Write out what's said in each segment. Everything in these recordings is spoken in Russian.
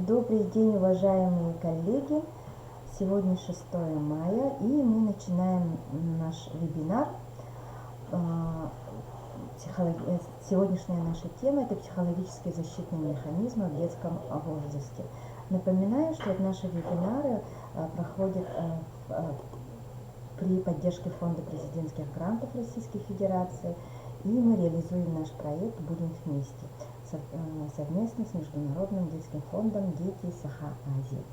Добрый день, уважаемые коллеги! Сегодня 6 мая, и мы начинаем наш вебинар. Сегодняшняя наша тема – это психологические защитные механизмы в детском возрасте. Напоминаю, что наши вебинары проходят при поддержке Фонда президентских грантов Российской Федерации, и мы реализуем наш проект «Будем вместе» совместно с Международным детским фондом «Дети Саха-Азии».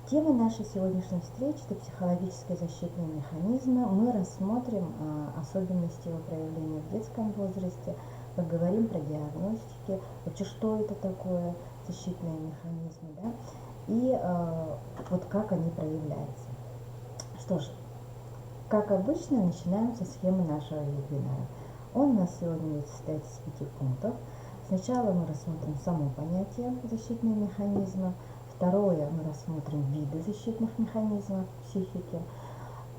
Тема нашей сегодняшней встречи – это психологические защитные механизмы. Мы рассмотрим особенности его проявления в детском возрасте, поговорим про диагностики, вообще что это такое защитные механизмы, да, и вот как они проявляются. Что ж, как обычно, начинаем со схемы нашего вебинара. Он у нас сегодня будет состоять из 5 пунктов. Сначала мы рассмотрим само понятие защитные механизмы. Второе, мы рассмотрим виды защитных механизмов психики.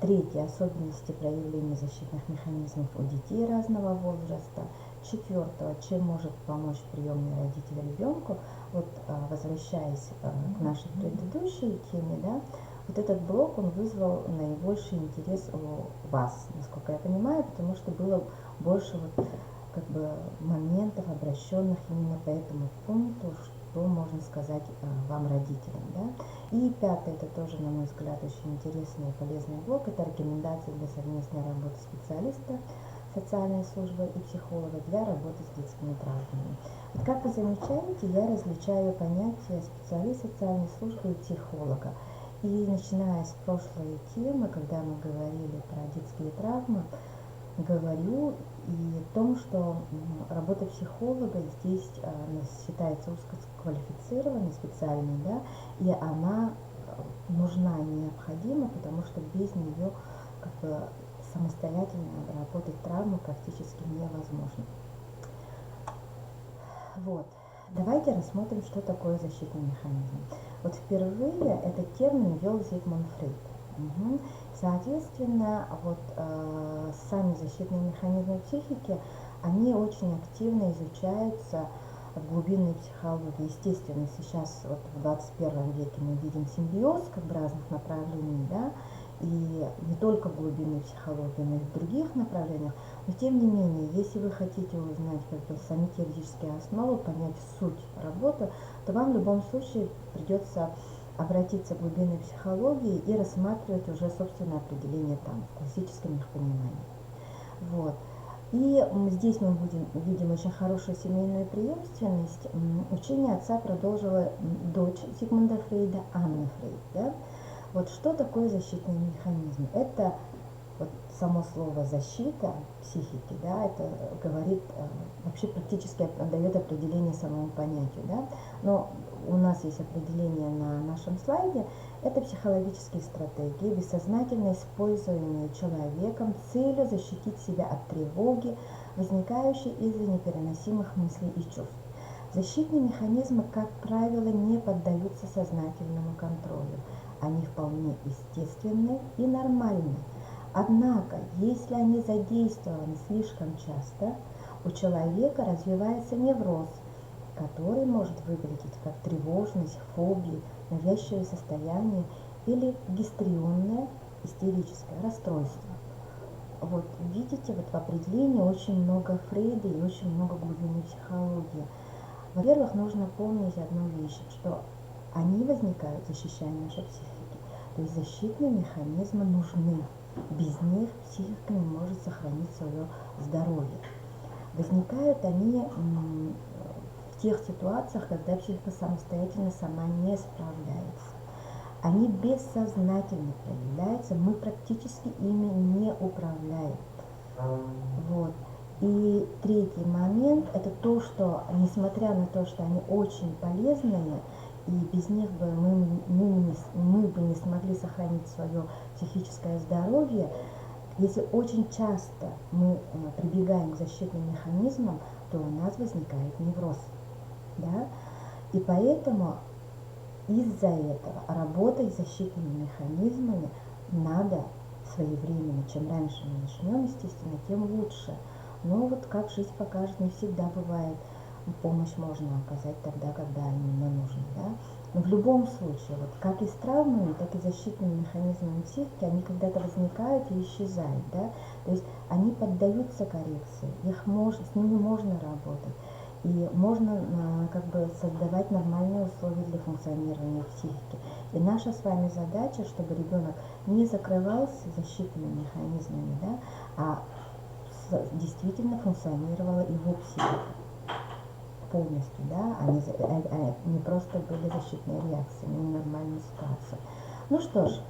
Третье, особенности проявления защитных механизмов у детей разного возраста. Четвертое, чем может помочь приемный родитель ребенку. Вот возвращаясь к нашей предыдущей теме, да, вот этот блок, он вызвал наибольший интерес у вас, насколько я понимаю, потому что было больше моментов, обращенных именно по этому пункту, что можно сказать вам, родителям. Да? И пятое, это тоже, на мой взгляд, очень интересный и полезный блок, это рекомендации для совместной работы специалиста социальной службы и психолога для работы с детскими травмами. Вот как вы замечаете, я различаю понятия специалист социальной службы и психолога. И начиная с прошлой темы, когда мы говорили про детские травмы, говорю и о том, что работа психолога здесь считается узкоквалифицированной, специальной, да, и она нужна и необходима, потому что без нее самостоятельно обработать травму практически невозможно. Вот. Давайте рассмотрим, что такое защитный механизм. Вот впервые этот термин ввел Зигмунд Фрейд. Соответственно, сами защитные механизмы психики, они очень активно изучаются в глубинной психологии. Естественно, сейчас в 21 веке мы видим симбиоз разных направлений, да, и не только в глубинной психологии, но и в других направлениях. Но тем не менее, если вы хотите узнать сами теоретические основы, понять суть работы, то вам в любом случае придется обратиться к глубинной психологии и рассматривать уже собственное определение там, в классическом их понимании. Вот. И здесь мы видим очень хорошую семейную преемственность. Учение отца продолжила дочь Зигмунда Фрейда, Анна Фрейд. Да? Вот что такое защитный механизм? Это само слово защита психики, да, это говорит, вообще практически дает определение самому понятию, да, но у нас есть определение на нашем слайде, это психологические стратегии, бессознательно используемые человеком с целью защитить себя от тревоги, возникающей из-за непереносимых мыслей и чувств. Защитные механизмы, как правило, не поддаются сознательному контролю, они вполне естественны и нормальны. Однако, если они задействованы слишком часто, у человека развивается невроз, который может выглядеть как тревожность, фобия, навязчивое состояние или гистрионное истерическое расстройство. Вот видите, в определении очень много Фрейда и очень много глубинной психологии. Во-первых, нужно помнить одну вещь, что они возникают, защищая нашу психику. То есть защитные механизмы нужны. Без них психика не может сохранить свое здоровье. Возникают они в тех ситуациях, когда психика самостоятельно сама не справляется. Они бессознательно проявляются, мы практически ими не управляем. Вот. И третий момент – это то, что, несмотря на то, что они очень полезные, и без них бы мы бы не смогли сохранить свое психическое здоровье, если очень часто мы прибегаем к защитным механизмам, то у нас возникает невроз. Да? И поэтому из-за этого работать с защитными механизмами надо своевременно. Чем раньше мы начнем, естественно, тем лучше. Но вот как жизнь покажет, не всегда бывает помощь можно оказать тогда, когда именно нужно, да. Но в любом случае, вот как и с травмами, так и защитными механизмами психики, они когда-то возникают и исчезают, да. То есть они поддаются коррекции, с ними можно работать. И можно как бы создавать нормальные условия для функционирования психики. И наша с вами задача, чтобы ребенок не закрывался защитными механизмами, да, а действительно функционировала его психика полностью, да, не просто были защитные реакции на ненормальную ситуацию. Ну что ж,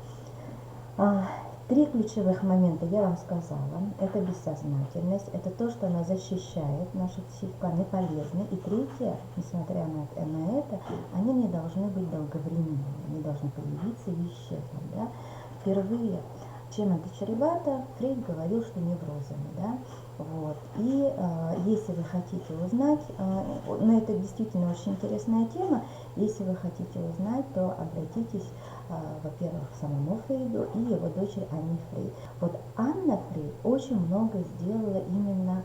три ключевых момента я вам сказала. Это бессознательность, это то, что она защищает нашу психику, они полезны. И третье, несмотря на это, они не должны быть долговременными, они должны появиться и исчезнуть, да. Впервые, чем это чревато, Фрейд говорил, что неврозами, да. Вот. И если вы хотите узнать, но это действительно очень интересная тема, если вы хотите узнать, то обратитесь, во-первых, к самому Фрейду и его дочери Анне Фрейд. Вот Анна Фрейд очень много сделала именно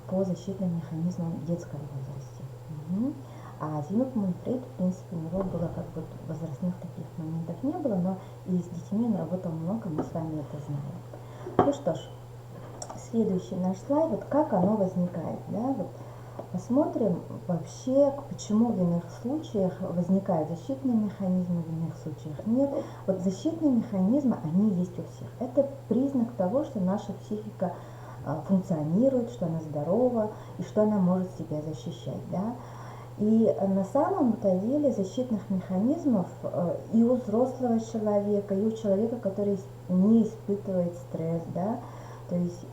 по защитным механизмам в детском возрасте. Угу. А Зигмунд Фрейд, в принципе, у него было как бы возрастных таких моментов не было, но и с детьми он работал много, мы с вами это знаем. Ну что ж, следующий наш слайд, вот как оно возникает, да, вот посмотрим вообще, почему в иных случаях возникают защитные механизмы, в иных случаях нет. Вот защитные механизмы, они есть у всех. Это признак того, что наша психика функционирует, что она здорова и что она может себя защищать, да. И на самом-то деле защитных механизмов и у взрослого человека, и у человека, который не испытывает стресс, да, то есть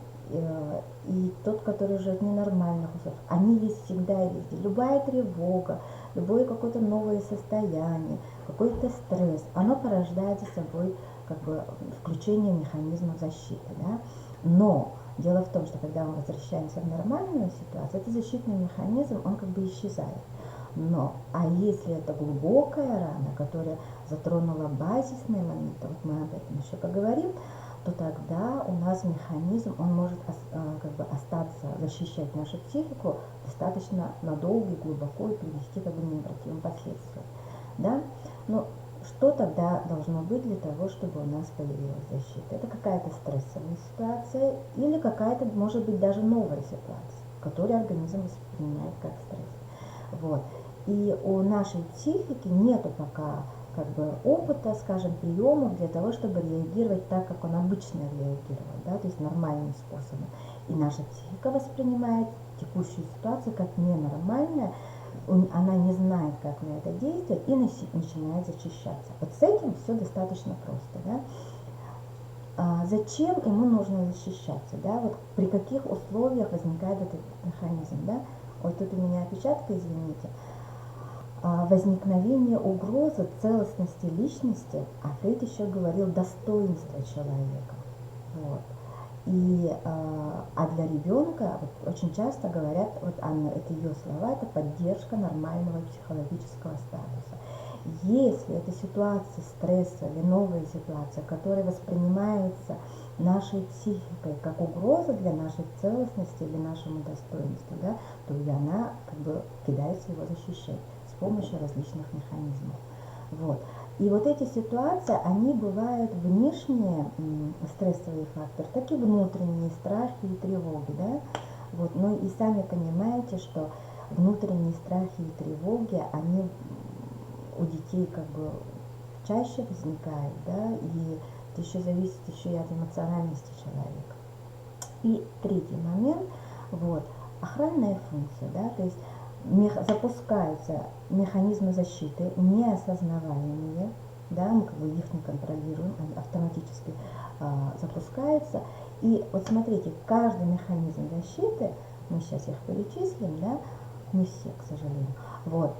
и тот, который живет в ненормальных условиях, они есть всегда и везде. Любая тревога, любое какое-то новое состояние, какой-то стресс, оно порождает за собой как бы включение механизмов защиты, да. Но дело в том, что когда мы возвращаемся в нормальную ситуацию, этот защитный механизм, он как бы исчезает. Но, а если это глубокая рана, которая затронула базисные моменты, вот мы об этом еще поговорим, то тогда у нас механизм, он может как бы остаться, защищать нашу психику достаточно надолго и глубоко и привести как бы к необратимым последствиям. Да? Но что тогда должно быть для того, чтобы у нас появилась защита? Это какая-то стрессовая ситуация или какая-то, может быть, даже новая ситуация, которую организм воспринимает как стресс. Вот. И у нашей психики нету пока как бы опыта, скажем, приемов для того, чтобы реагировать так, как он обычно реагировал, да, то есть нормальным способом. И наша психика воспринимает текущую ситуацию как ненормальная, она не знает, как на это действовать, и начинает защищаться. Вот с этим все достаточно просто, да. Зачем ему нужно защищаться, да, вот при каких условиях возникает этот механизм, да. Вот тут у меня опечатка, извините. Возникновение угрозы целостности личности, а Фрейд еще говорил достоинства человека. Вот. И, для ребенка вот, очень часто говорят, вот Анна, это ее слова, это поддержка нормального психологического статуса. Если это ситуация стресса или новая ситуация, которая воспринимается нашей психикой как угроза для нашей целостности или нашему достоинству, да, то и она как бы кидается его защищать с помощью различных механизмов. Вот. И вот эти ситуации, они бывают внешние стрессовые факторы, так и внутренние страхи и тревоги, да. Вот. Ну и сами понимаете, что внутренние страхи и тревоги, они у детей как бы чаще возникают, да, и это еще зависит еще и от эмоциональности человека. И третий момент, вот, охранная функция, да, то есть запускаются механизмы защиты, неосознаваемые, да, мы как бы их не контролируем, они автоматически запускаются. И вот смотрите, каждый механизм защиты, мы сейчас их перечислим, да, не все, к сожалению, вот,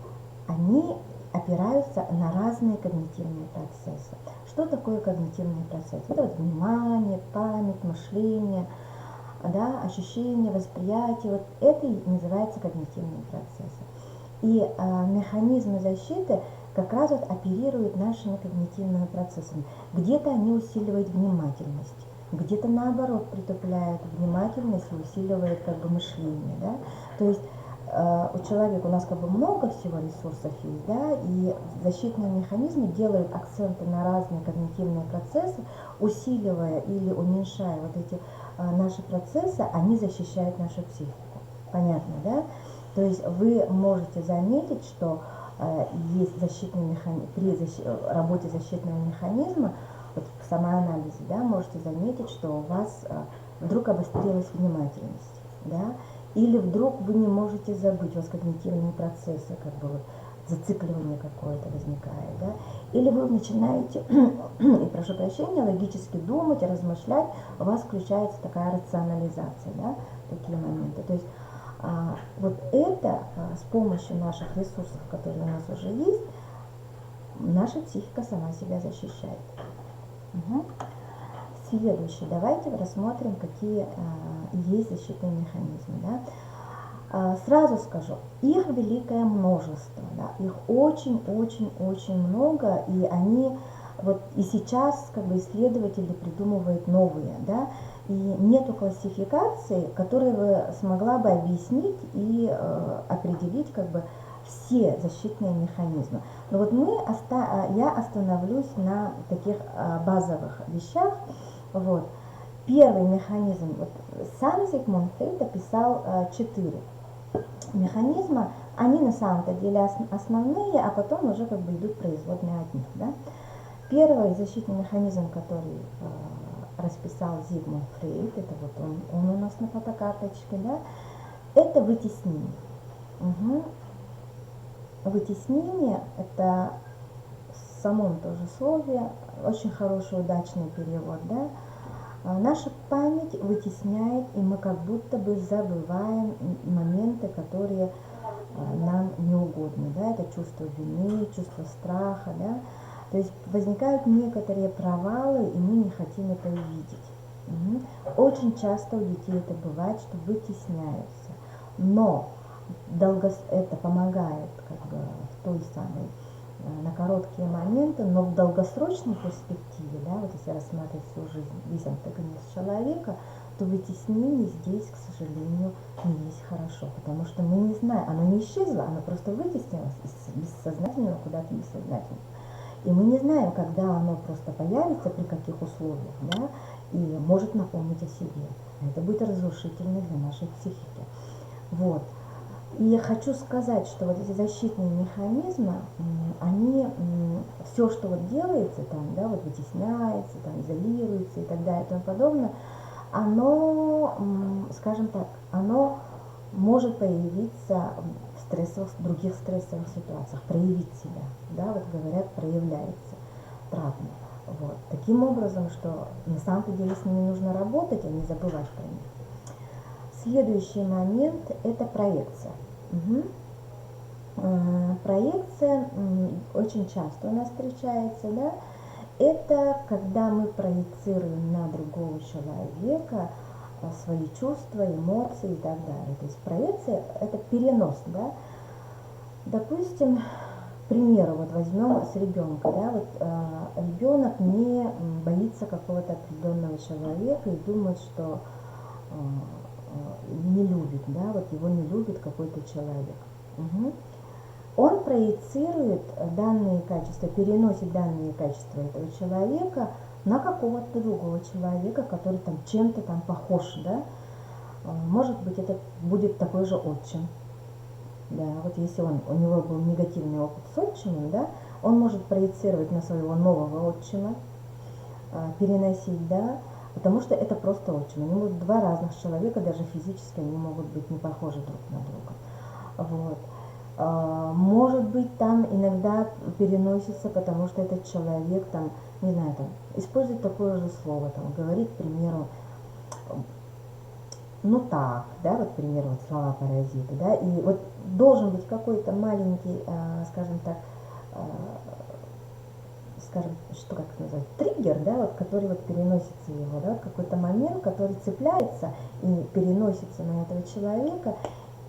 они опираются на разные когнитивные процессы. Что такое когнитивные процессы? Это вот внимание, память, мышление, да, ощущение, восприятие, вот это и называется когнитивные процессы. И механизмы защиты как раз вот оперируют нашими когнитивными процессами. Где-то они усиливают внимательность, где-то наоборот притупляют внимательность и усиливают как бы мышление, да. То есть у человека, у нас как бы много всего ресурсов есть, да, и защитные механизмы делают акценты на разные когнитивные процессы, усиливая или уменьшая вот эти наши процессы, они защищают нашу психику. Понятно, да? То есть вы можете заметить, что есть защитный механизм, при работе защитного механизма, вот в самоанализе, да, можете заметить, что у вас вдруг обострилась внимательность, да, или вдруг вы не можете забыть, у вас когнитивные процессы, как бы вот зацикливание какое-то возникает, да, или вы начинаете, и прошу прощения, логически думать, размышлять, у вас включается такая рационализация, да, такие моменты. То есть вот это с помощью наших ресурсов, которые у нас уже есть, наша психика сама себя защищает. Угу. Следующий, давайте рассмотрим, какие есть защитные механизмы. Да? Сразу скажу, их великое множество, да? Их очень-очень-очень много, и они вот и сейчас как бы исследователи придумывают новые, да? И нету классификации, которая бы смогла бы объяснить и определить как бы все защитные механизмы. Но вот я остановлюсь на таких базовых вещах. Вот. Первый механизм, вот сам Зигмунд Фрейд описал 4 механизма, они на самом-то деле основные, а потом уже как бы идут производные от них. Да? Первый защитный механизм, который расписал Зигмунд Фрейд, это вот он у нас на фотокарточке, да, это вытеснение. Угу. Вытеснение – это в самом тоже слове очень хороший, удачный перевод, да. Наша память вытесняет, и мы как будто бы забываем моменты, которые нам неугодны, да, это чувство вины, чувство страха, да. То есть возникают некоторые провалы, и мы не хотим это увидеть. Угу. Очень часто у детей это бывает, что вытесняются, но это помогает как бы в той самой на короткие моменты, но в долгосрочной перспективе, да, вот если рассматривать всю жизнь, весь антагонист человека, то вытеснение здесь, к сожалению, не есть хорошо, потому что мы не знаем, оно не исчезло, оно просто вытеснилось из бессознательного куда-то бессознательно. И мы не знаем, когда оно просто появится, при каких условиях, да, и может напомнить о себе. Это будет разрушительно для нашей психики. Вот. И я хочу сказать, что вот эти защитные механизмы, они, все, что вот делается, там, да, вот вытесняется, там, изолируется и так далее и тому подобное, оно, скажем так, оно может появиться в других стрессовых ситуациях, проявить себя, да, вот говорят, проявляется травма. Вот. Таким образом, что на самом деле с ними нужно работать, а не забывать про них. Следующий момент – это проекция. Угу. Проекция очень часто у нас встречается, да? Это когда мы проецируем на другого человека свои чувства, эмоции и так далее. То есть проекция – это перенос, да? Допустим, к примеру, вот возьмем с ребенка, да, вот ребенок не боится какого-то определенного человека и думает, что не любит, да, вот его не любит какой-то человек. Угу. Он проецирует данные качества, переносит данные качества этого человека на какого-то другого человека, который там чем-то там похож, да. Может быть, это будет такой же отчим. Да, вот если у него был негативный опыт с отчимом, да, он может проецировать на своего нового отчима, переносить, да, потому что это просто отчим. Они будут два разных человека, даже физически они могут быть не похожи друг на друга. Вот. Может быть, там иногда переносится, потому что этот человек там, не знаю, там, использует такое же слово, там, говорит, к примеру, ну так, да, вот, к примеру, вот слова паразиты, да, и вот должен быть какой-то маленький, скажем так, скажем, что как это назвать, триггер, да, вот, который вот переносится его, да, вот какой-то момент, который цепляется и переносится на этого человека,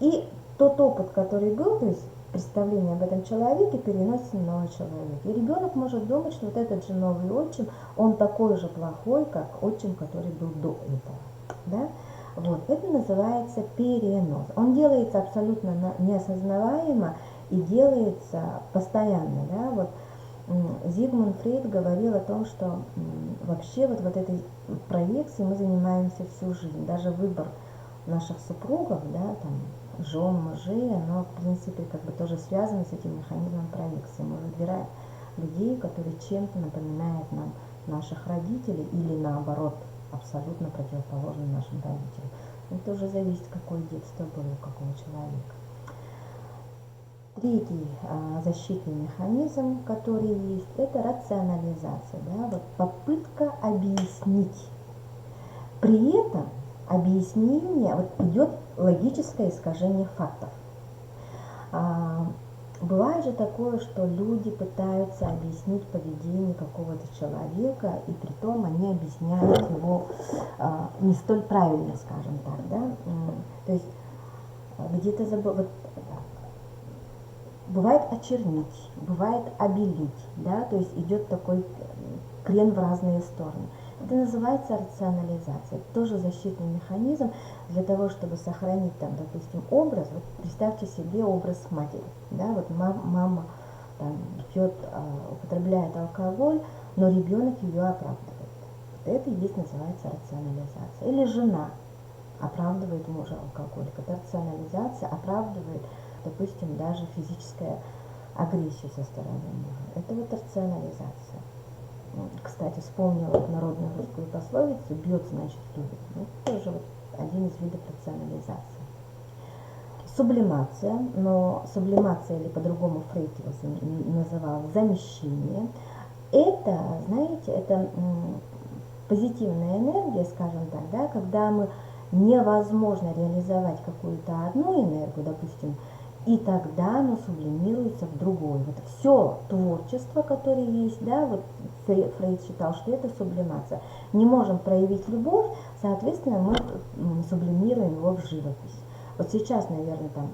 и тот опыт, который был, то есть представление об этом человеке переносится на нового человека. И ребенок может думать, что вот этот же новый отчим, он такой же плохой, как отчим, который был до этого, да. Вот, это называется перенос. Он делается абсолютно неосознаваемо и делается постоянно, да, вот. Зигмунд Фрейд говорил о том, что вообще вот этой проекцией мы занимаемся всю жизнь. Даже выбор наших супругов, да, там, жен, мужей, оно, в принципе, как бы тоже связано с этим механизмом проекции. Мы выбираем людей, которые чем-то напоминают нам наших родителей или наоборот, абсолютно противоположны нашим родителям. Это уже зависит, какое детство было у какого человека. Третий защитный механизм, который есть, это рационализация, да, вот попытка объяснить. При этом объяснение, вот идет логическое искажение фактов. Бывает же такое, что люди пытаются объяснить поведение какого-то человека, и при том они объясняют его не столь правильно, скажем так, да. То есть где-то вот, бывает очернить, бывает обелить, да, то есть идет такой крен в разные стороны. Это называется рационализация. Это тоже защитный механизм для того, чтобы сохранить там, допустим, образ. Вот представьте себе образ матери, да, вот мама там пьет, употребляет алкоголь, но ребенок ее оправдывает. Вот это и есть называется рационализация. Или жена оправдывает мужа алкоголика. Это рационализация оправдывает, допустим, даже физическая агрессию со стороны мужа. Это вот рационализация. Кстати, вспомнила народную русскую пословицу «бьет, значит, любит». Ну, тоже вот один из видов рационализации. Сублимация, но сублимация, или по-другому Фрейд его называл замещение, это, знаете, это позитивная энергия, скажем так, да, когда невозможно реализовать какую-то одну энергию, допустим, и тогда оно сублимируется в другой. Вот все творчество, которое есть, да, вот Фрейд считал, что это сублимация. Не можем проявить любовь, соответственно, мы сублимируем его в живопись. Вот сейчас, наверное, там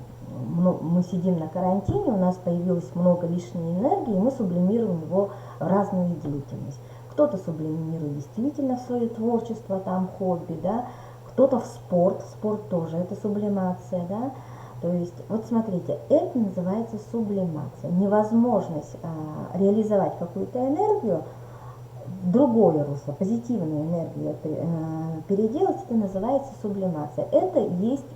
мы сидим на карантине, у нас появилось много лишней энергии, и мы сублимируем его в разную деятельность. Кто-то сублимирует действительно в свое творчество, там, хобби, да, кто-то в спорт тоже это сублимация, да. То есть, вот смотрите, это называется сублимация. Невозможность реализовать какую-то энергию в другое русло, позитивную энергию переделать, это называется сублимация. Это есть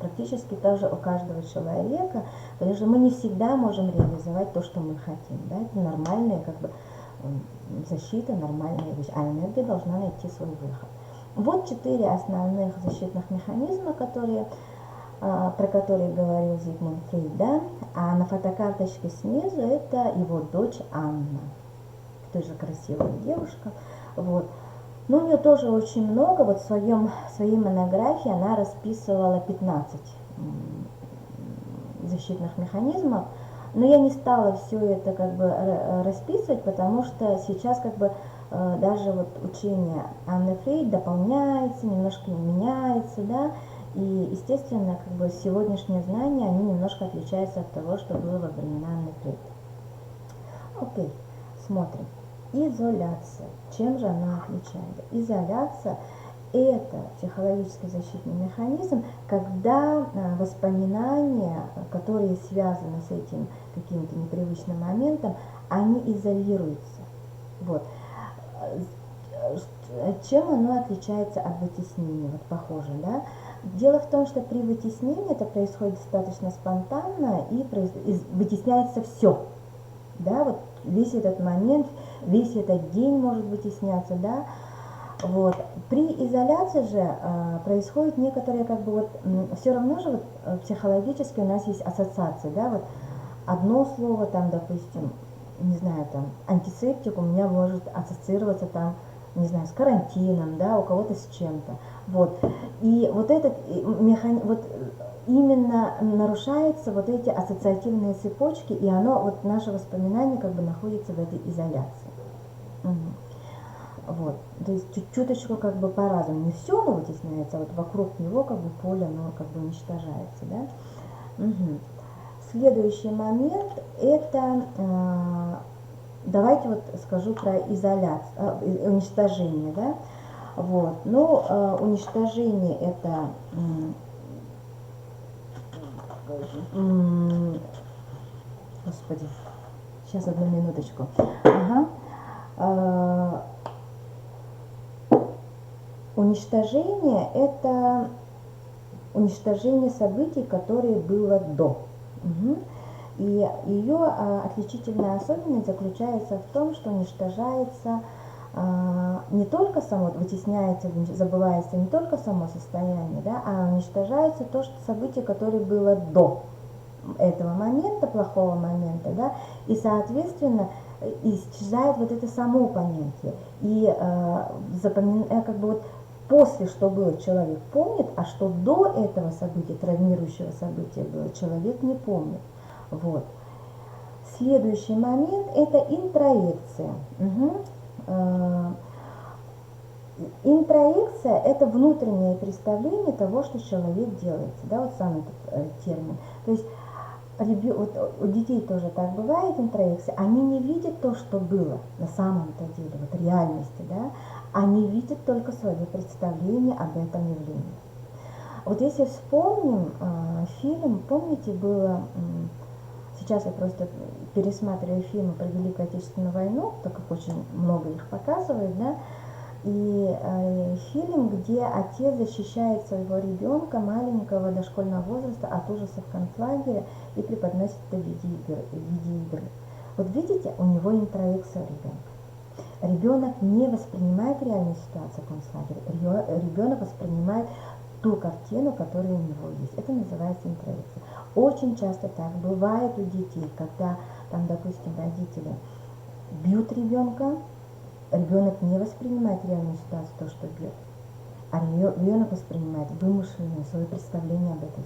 практически тоже у каждого человека, потому что мы не всегда можем реализовать то, что мы хотим. Да? Это нормальная как бы защита, нормальная вещь, а энергия должна найти свой выход. Вот 4 основных защитных механизма, про которые говорил Зигмунд Фрейд, да? А на фотокарточке снизу это его дочь Анна, тоже красивая девушка, вот. Но у нее тоже очень много, вот в своей монографии она расписывала 15 защитных механизмов, но я не стала все это как бы расписывать, потому что сейчас как бы даже вот учение Анны Фрейд дополняется, немножко меняется, да, и, естественно, как бы сегодняшние знания, они немножко отличаются от того, что было во времена Анны Фрейд. Окей, смотрим. Изоляция. Чем же она отличается? Изоляция – это психологический защитный механизм, когда воспоминания, которые связаны с этим каким-то непривычным моментом, они изолируются. Вот. Чем оно отличается от вытеснения? Вот похоже, да? Дело в том, что при вытеснении это происходит достаточно спонтанно и вытесняется все. Да, вот весь этот момент, весь этот день может вытесняться, да. Вот. При изоляции же происходит некоторые, как бы вот, все равно же вот, психологически у нас есть ассоциации, да, вот одно слово там, допустим, не знаю, там, антисептик у меня может ассоциироваться там, не знаю, с карантином, да, у кого-то с чем-то. Вот. И вот этот механизм, вот именно нарушаются вот эти ассоциативные цепочки, и оно, вот наше воспоминание как бы находится в этой изоляции. Вот. То есть чуточку как бы по-разному. Не все оно вытесняется, а вот вокруг него как бы поле, оно как бы уничтожается, да. Следующий момент это давайте вот скажу про изоляцию, уничтожение, да. Вот. Но уничтожение это, господи, сейчас одну минуточку. Ага. Уничтожение это уничтожение событий, которые было до. Угу. И ее отличительная особенность заключается в том, что уничтожается не только само, вытесняется, забывается не только само состояние, да, а уничтожается то, что событие, которое было до этого момента, плохого момента, да, и, соответственно, исчезает вот это само понятие. И как бы вот после, что было, человек помнит, а что до этого события, травмирующего события было, человек не помнит. Вот. Следующий момент – это интроекция. Интроекция – это внутреннее представление того, что человек делает. Да, вот сам этот термин. То есть вот у детей тоже так бывает, интроекция, они не видят то, что было на самом-то деле, вот реальности, да, они видят только свое представление об этом явлении. Вот если вспомним фильм, помните, было, сейчас я просто пересматриваю фильмы про Великую Отечественную войну, так как очень много их показывают, да, и фильм, где отец защищает своего ребенка, маленького, дошкольного возраста, от ужасов концлагеря и преподносит это в виде игры. Вот видите, у него интроекция ребенка. Ребенок не воспринимает реальную ситуацию концлагеря, ребенок воспринимает ту картину, которая у него есть. Это называется интроекция. Очень часто так бывает у детей, когда, там, допустим, родители бьют ребенка, ребенок не воспринимает реальную ситуацию, то, что бьет, а ребенок воспринимает вымышленное свое представление об этой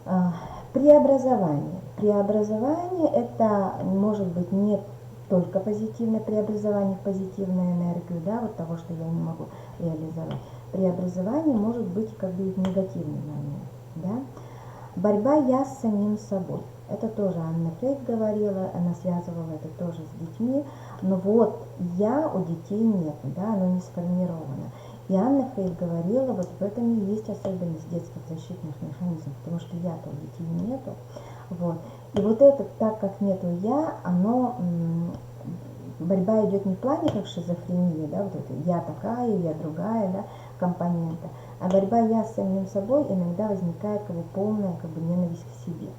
ситуации. Преобразование. Преобразование это может быть не только позитивное преобразование в позитивную энергию, да, вот того, что я не могу реализовать. Преобразование может быть как бы и в негативный момент, да. Борьба я с самим собой. Это тоже Анна Фрейд говорила, она связывала это тоже с детьми, но вот я у детей нет, да, оно не сформировано. И Анна Фрейд говорила, вот в этом и есть особенность детских защитных механизмов, потому что я-то у детей нету. Вот. И вот это, так как нету я, оно, борьба идет не в плане как шизофрения, да, вот это я такая, я другая, да, компонента, а борьба я с самим собой иногда возникает как бы полная как бы ненависть к себе.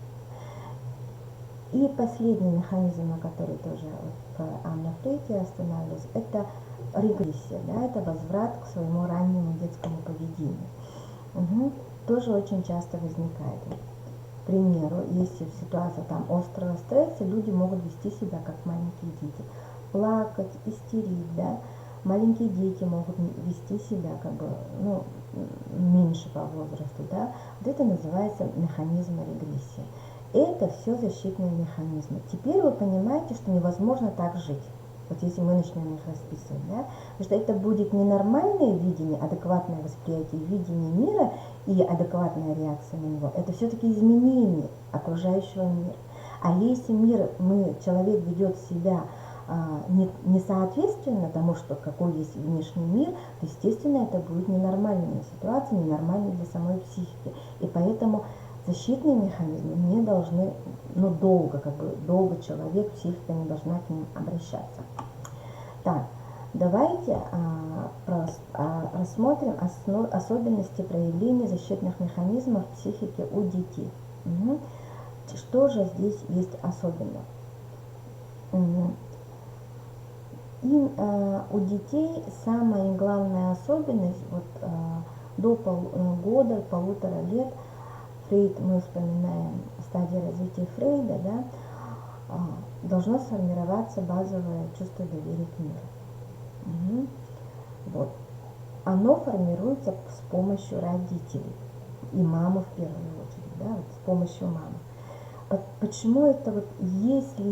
И последний механизм, на который тоже вот Анна Фрейд останавливалась, это регрессия, да, это возврат к своему раннему детскому поведению. Тоже очень часто возникает. К примеру, если ситуация там острого стресса, люди могут вести себя как маленькие дети, плакать, истерить, да. Маленькие дети могут вести себя как бы, ну, меньше по возрасту, да. Вот это называется механизм регрессии. Это все защитные механизмы. Теперь вы понимаете, что невозможно так жить. Вот если мы начнем их расписывать, да, потому что это будет ненормальное видение, адекватное восприятие видения мира и адекватная реакция на него. Это все-таки изменение окружающего мира. А если человек ведет себя не соответственно тому, что какой есть внешний мир, то, естественно, это будет ненормальная ситуация, ненормальная для самой психики. И поэтому защитные механизмы не должны, долго человек, психика не должна к ним обращаться. Так, давайте рассмотрим особенности проявления защитных механизмов психики у детей. Что же здесь есть особенно? И у детей самая главная особенность до полутора лет, Фрейд, мы вспоминаем стадии развития Фрейда, да, должно сформироваться базовое чувство доверия к миру. Вот. Оно формируется с помощью родителей и мамы в первую очередь, да, вот с помощью мамы. Почему это вот, если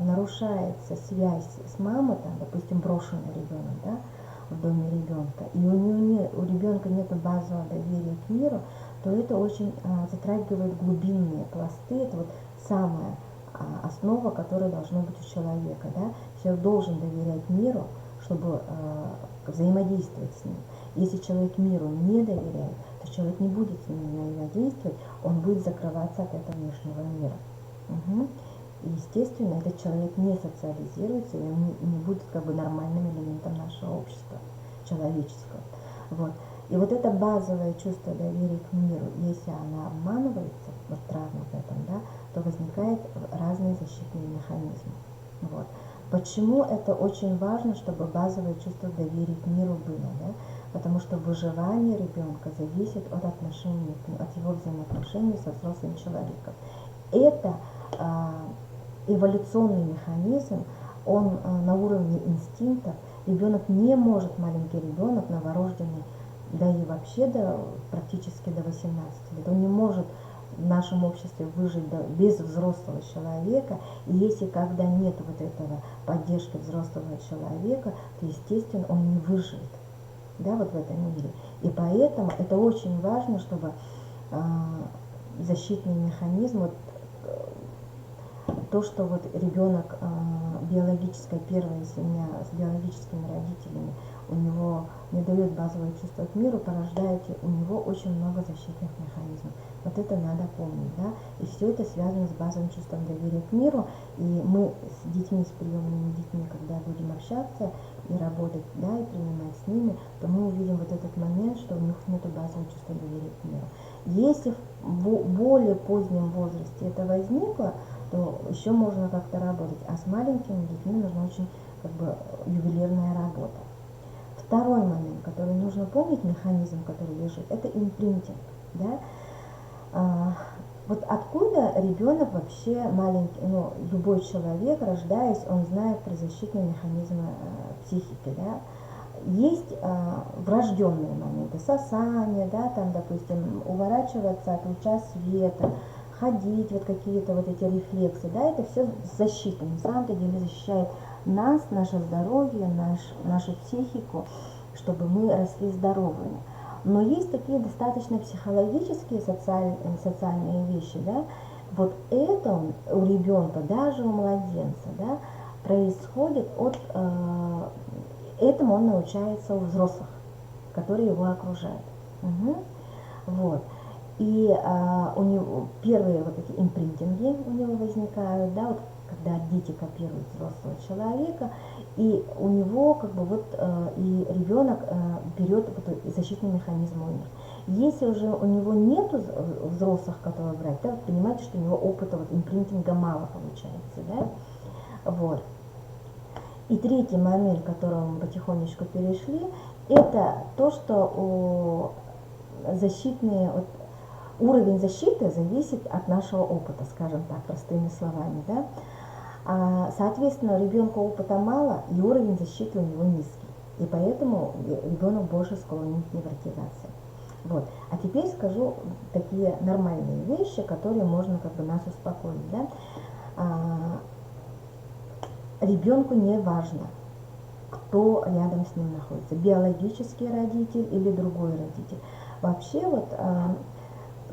нарушается связь с мамой, там, допустим, брошенный ребенок, да, в доме ребенка, и у ребенка нет базового доверия к миру, то это очень затрагивает глубинные пласты, это вот самая основа, которая должна быть у человека, да. Человек должен доверять миру, чтобы взаимодействовать с ним. Если человек миру не доверяет, то человек не будет с ним взаимодействовать, он будет закрываться от этого внешнего мира. Угу. И, естественно, этот человек не социализируется, и он не будет как бы нормальным элементом нашего общества, человеческого. Вот. И вот это базовое чувство доверия к миру, если она обманывается, вот травма в этом, да, то возникают разные защитные механизмы. Вот. Почему это очень важно, чтобы базовое чувство доверия к миру было, да? Потому что выживание ребенка зависит от отношений, от его взаимоотношений со взрослым человеком. Это эволюционный механизм, он на уровне инстинктов. Ребенок не может, маленький ребенок, новорожденный, да и вообще практически до 18 лет, он не может в нашем обществе выжить без взрослого человека. И если когда нет вот этого поддержки взрослого человека, то, естественно, он не выживет, да, вот в этом мире. И поэтому это очень важно, чтобы защитный механизм, вот, то, что вот ребенок биологическое, первое, если у меня с биологическими родителями, у него не дает базовое чувство к миру, порождает у него очень много защитных механизмов. Вот это надо помнить, да, и все это связано с базовым чувством доверия к миру, и мы с детьми, с приемными детьми, когда будем общаться и работать, да, и принимать с ними, то мы увидим вот этот момент, что у них нет базового чувства доверия к миру. Если в более позднем возрасте это возникло, то еще можно как-то работать, а с маленькими детьми нужна очень как бы ювелирная работа. Второй момент, который нужно помнить, механизм, который лежит, это импринтинг, да? Вот откуда ребенок вообще маленький, ну, любой человек, рождаясь, он знает про защитные механизмы психики, да? Есть врожденные моменты, сосание, да, там, допустим, уворачиваться от луча света, ходить, вот какие-то вот эти рефлексы, да, это все защита, на самом-то деле защищает нас, наше здоровье, нашу психику, чтобы мы росли здоровыми. Но есть такие достаточно психологические, социальные вещи, да, вот это у ребенка, даже у младенца, да, происходит этому он научается у взрослых, которые его окружают. Угу. Вот. И у него первые вот эти импринтинги у него возникают, да, вот когда дети копируют взрослого человека, и у него как бы вот и ребенок берет вот защитный механизм у них. Если уже у него нету взрослых, которые брать, да, вот понимаете, что у него опыта вот импринтинга мало получается, да, вот. И третий момент, к которому мы потихонечку перешли, это то, что защитные, вот, уровень защиты зависит от нашего опыта, скажем так, простыми словами, да. Соответственно, ребенка опыта мало, и уровень защиты у него низкий. И поэтому ребенок больше склонен к невротизации. Вот. А теперь скажу такие нормальные вещи, которые можно как бы нас успокоить, да. Ребенку не важно, кто рядом с ним находится, биологический родитель или другой родитель. Вообще вот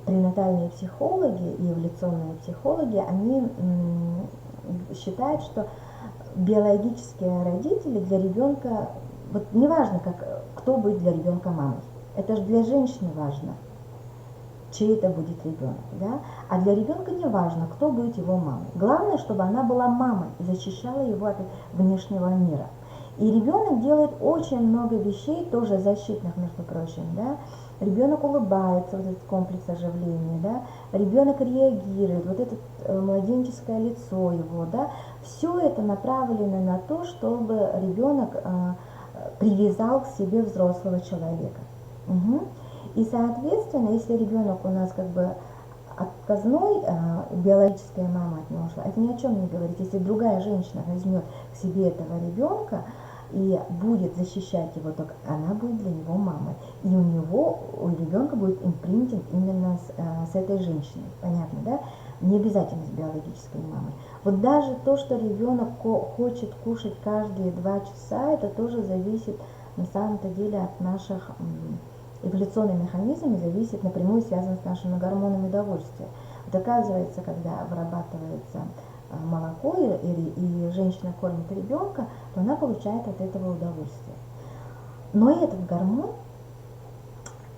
пренатальные психологи и эволюционные психологи, они считают, что биологические родители для ребенка, вот не важно, кто будет для ребенка мамой, это же для женщины важно, чей это будет ребенок, да? А для ребенка не важно, кто будет его мамой. Главное, чтобы она была мамой и защищала его от внешнего мира. И ребенок делает очень много вещей, тоже защитных, между прочим, да? Ребенок улыбается, вот этот комплекс оживления, да? Ребенок реагирует, вот это младенческое лицо его, да? Все это направлено на то, чтобы ребенок привязал к себе взрослого человека. Угу. И, соответственно, если ребенок у нас как бы отказной, биологическая мама от него ушла, это ни о чем не говорит. Если другая женщина возьмет к себе этого ребенка и будет защищать его, то она будет для него мамой. И у ребенка будет импринтинг именно с этой женщиной. Понятно, да? Не обязательно с биологической мамой. Вот даже то, что ребенок хочет кушать каждые 2 часа, это тоже зависит на самом-то деле от наших эволюционный механизм, зависит, напрямую связан с нашими гормонами удовольствия. Вот оказывается, когда вырабатывается молоко, и женщина кормит ребенка, то она получает от этого удовольствие. Но этот гормон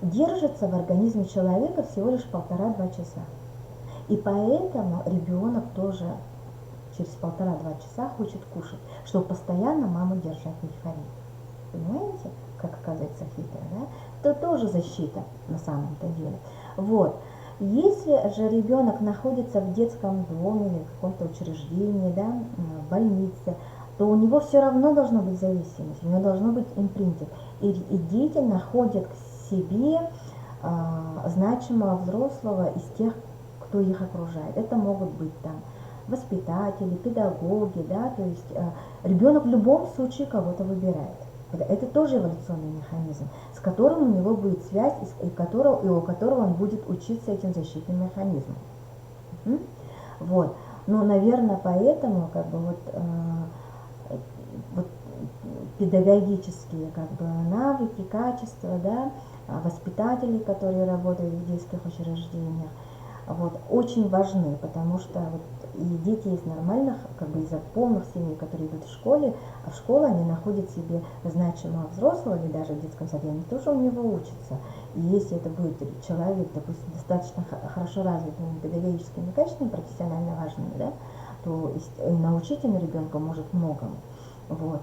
держится в организме человека всего лишь 1,5-2 часа. И поэтому ребенок тоже через 1,5-2 часа хочет кушать, чтобы постоянно маму держать в эйфории. Понимаете, как оказывается хитро, да? Это тоже защита на самом-то деле. Вот. Если же ребенок находится в детском доме или в каком-то учреждении, да, в больнице, то у него все равно должно быть зависимость, у него должно быть импринтинг. И дети находят к себе значимого взрослого из тех, кто их окружает. Это могут быть там воспитатели, педагоги, да, то есть ребенок в любом случае кого-то выбирает. Это тоже эволюционный механизм, с которым у него будет связь, и у которого он будет учиться этим защитным механизмом. Вот. Ну, наверное, поэтому как бы вот педагогические как бы навыки, качества, да, воспитателей, которые работают в детских учреждениях, вот, очень важны, потому что вот и дети из нормальных, как бы из полных семей, которые идут в школе, а в школе они находят себе значимого взрослого, или даже в детском саде, они тоже у него учатся. И если это будет человек, допустим, достаточно хорошо развитым педагогическими качествами, профессионально важными, да, то научить им ребенка может многому. Вот.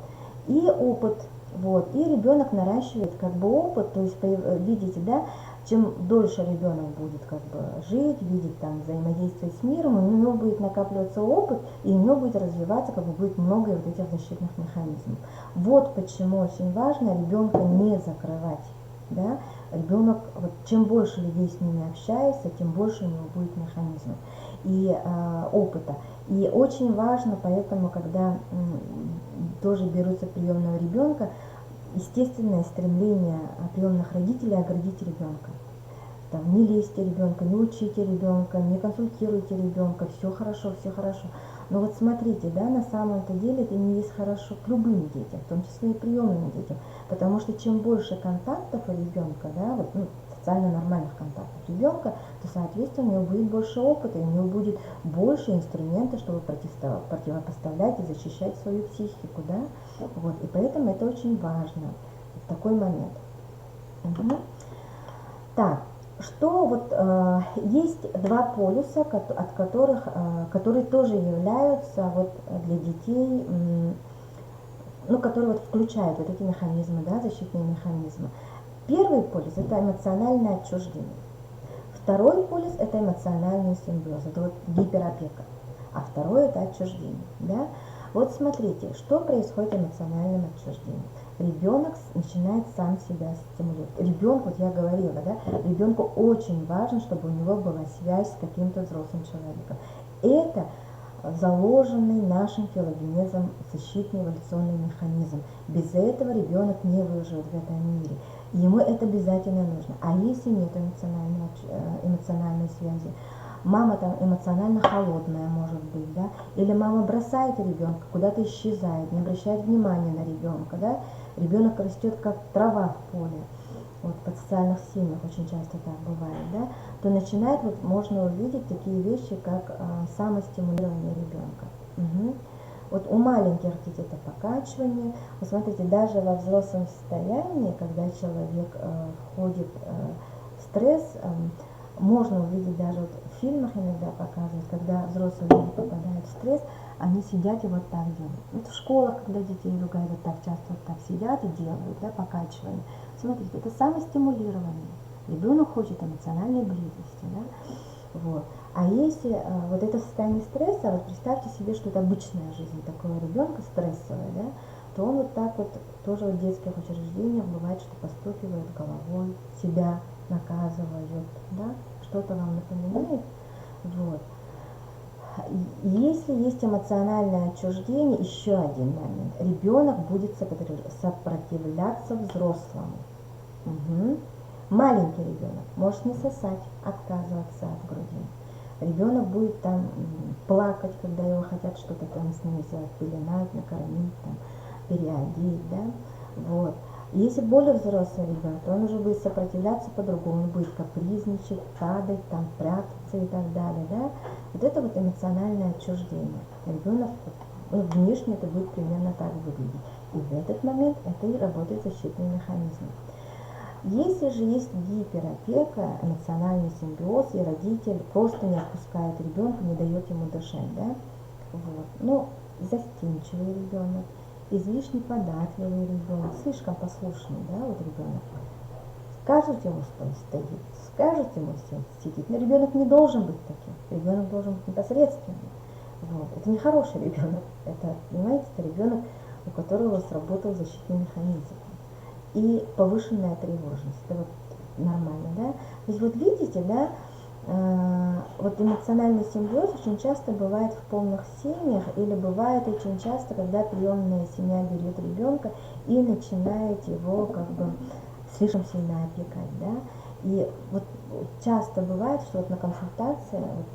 И опыт. Вот. И ребенок наращивает как бы опыт, то есть видите, да, чем дольше ребенок будет как бы жить, видеть там взаимодействие с миром, у него будет накапливаться опыт, и у него будет развиваться, как бы будет много вот этих защитных механизмов. Вот почему очень важно ребенка не закрывать. Да? Ребенок, вот, чем больше людей с ними общается, тем больше у него будет механизмов и опыта. И очень важно, поэтому, когда тоже берутся приемного ребенка, естественное стремление приемных родителей оградить ребенка. Там, не лезьте ребенка, не учите ребенка, не консультируйте ребенка, все хорошо, все хорошо. Но вот смотрите, да, на самом-то деле это не есть хорошо к любым детям, в том числе и приемным детям, потому что чем больше контактов у ребенка, да, вот, социально нормальных контактов ребенка, то, соответственно, у него будет больше опыта, и у него будет больше инструментов, чтобы противопоставлять и защищать свою психику, да, вот, и поэтому это очень важно, такой момент. Угу. Так, что вот есть два полюса, от которых, которые тоже являются вот для детей, ну, которые вот включают вот эти механизмы, да, защитные механизмы. Первый полюс – это эмоциональное отчуждение. Второй полюс – это эмоциональный симбиоз, это вот гиперопека. А второй – это отчуждение. Да? Вот смотрите, что происходит в эмоциональном отчуждении. Ребенок начинает сам себя стимулировать. Ребенку, вот я говорила, да, ребенку очень важно, чтобы у него была связь с каким-то взрослым человеком. Это заложенный нашим филогенезом защитный эволюционный механизм. Без этого ребенок не выживет в этом мире. Ему это обязательно нужно. А если нет эмоциональной связи, мама там эмоционально холодная может быть, да, или мама бросает ребенка, куда-то исчезает, не обращает внимания на ребенка, да, ребенок растет как трава в поле, вот в социальных семьях очень часто так бывает, да, то начинает, вот можно увидеть такие вещи, как самостимулирование ребенка. Угу. Вот у маленьких детей это покачивание. Вот смотрите, даже во взрослом состоянии, когда человек входит в стресс, можно увидеть, даже вот в фильмах иногда показывают, когда взрослые люди попадают в стресс, они сидят и вот так делают. Вот в школах, когда детей ругают, вот так часто вот так сидят и делают, да, покачивание. Смотрите, это самостимулирование. Ребенок хочет эмоциональной близости, да? Вот. А если вот это состояние стресса, вот представьте себе, что это обычная жизнь такого ребенка стрессовая, да, то он вот так вот тоже в детских учреждениях бывает, что постукивает головой, себя наказывают, да, что-то вам напоминает. Вот. Если есть эмоциональное отчуждение, еще один момент. Ребенок будет сопротивляться взрослому. Угу. Маленький ребенок может не сосать, отказываться от груди. Ребенок будет там плакать, когда его хотят что-то там с ним сделать, пеленать, накормить, там, переодеть, да. Вот. Если более взрослый ребенок, то он уже будет сопротивляться по-другому, он будет капризничать, падать, там, прятаться и так далее, да. Вот это вот эмоциональное отчуждение. Ребенок, внешне это будет примерно так выглядеть. И в этот момент это и работает защитный механизм. Если же есть гиперопека, эмоциональный симбиоз, и родитель просто не отпускает ребенка, не дает ему дышать, да, вот. Ну, застенчивый ребенок, излишне податливый ребенок, слишком послушный, да, вот ребенок. Скажут ему, что он стоит, скажут ему, что он сидит. Но ребенок не должен быть таким. Ребенок должен быть непосредственным. Вот. Это не хороший ребенок. Это, понимаете, это ребенок, у которого сработал защитный механизм. И повышенная тревожность. Это вот нормально, да? То есть вот видите, да, вот эмоциональный симбиоз очень часто бывает в полных семьях, или бывает очень часто, когда приемная семья берет ребенка и начинает его как бы слишком сильно опекать, да. И вот часто бывает, что вот на консультации вот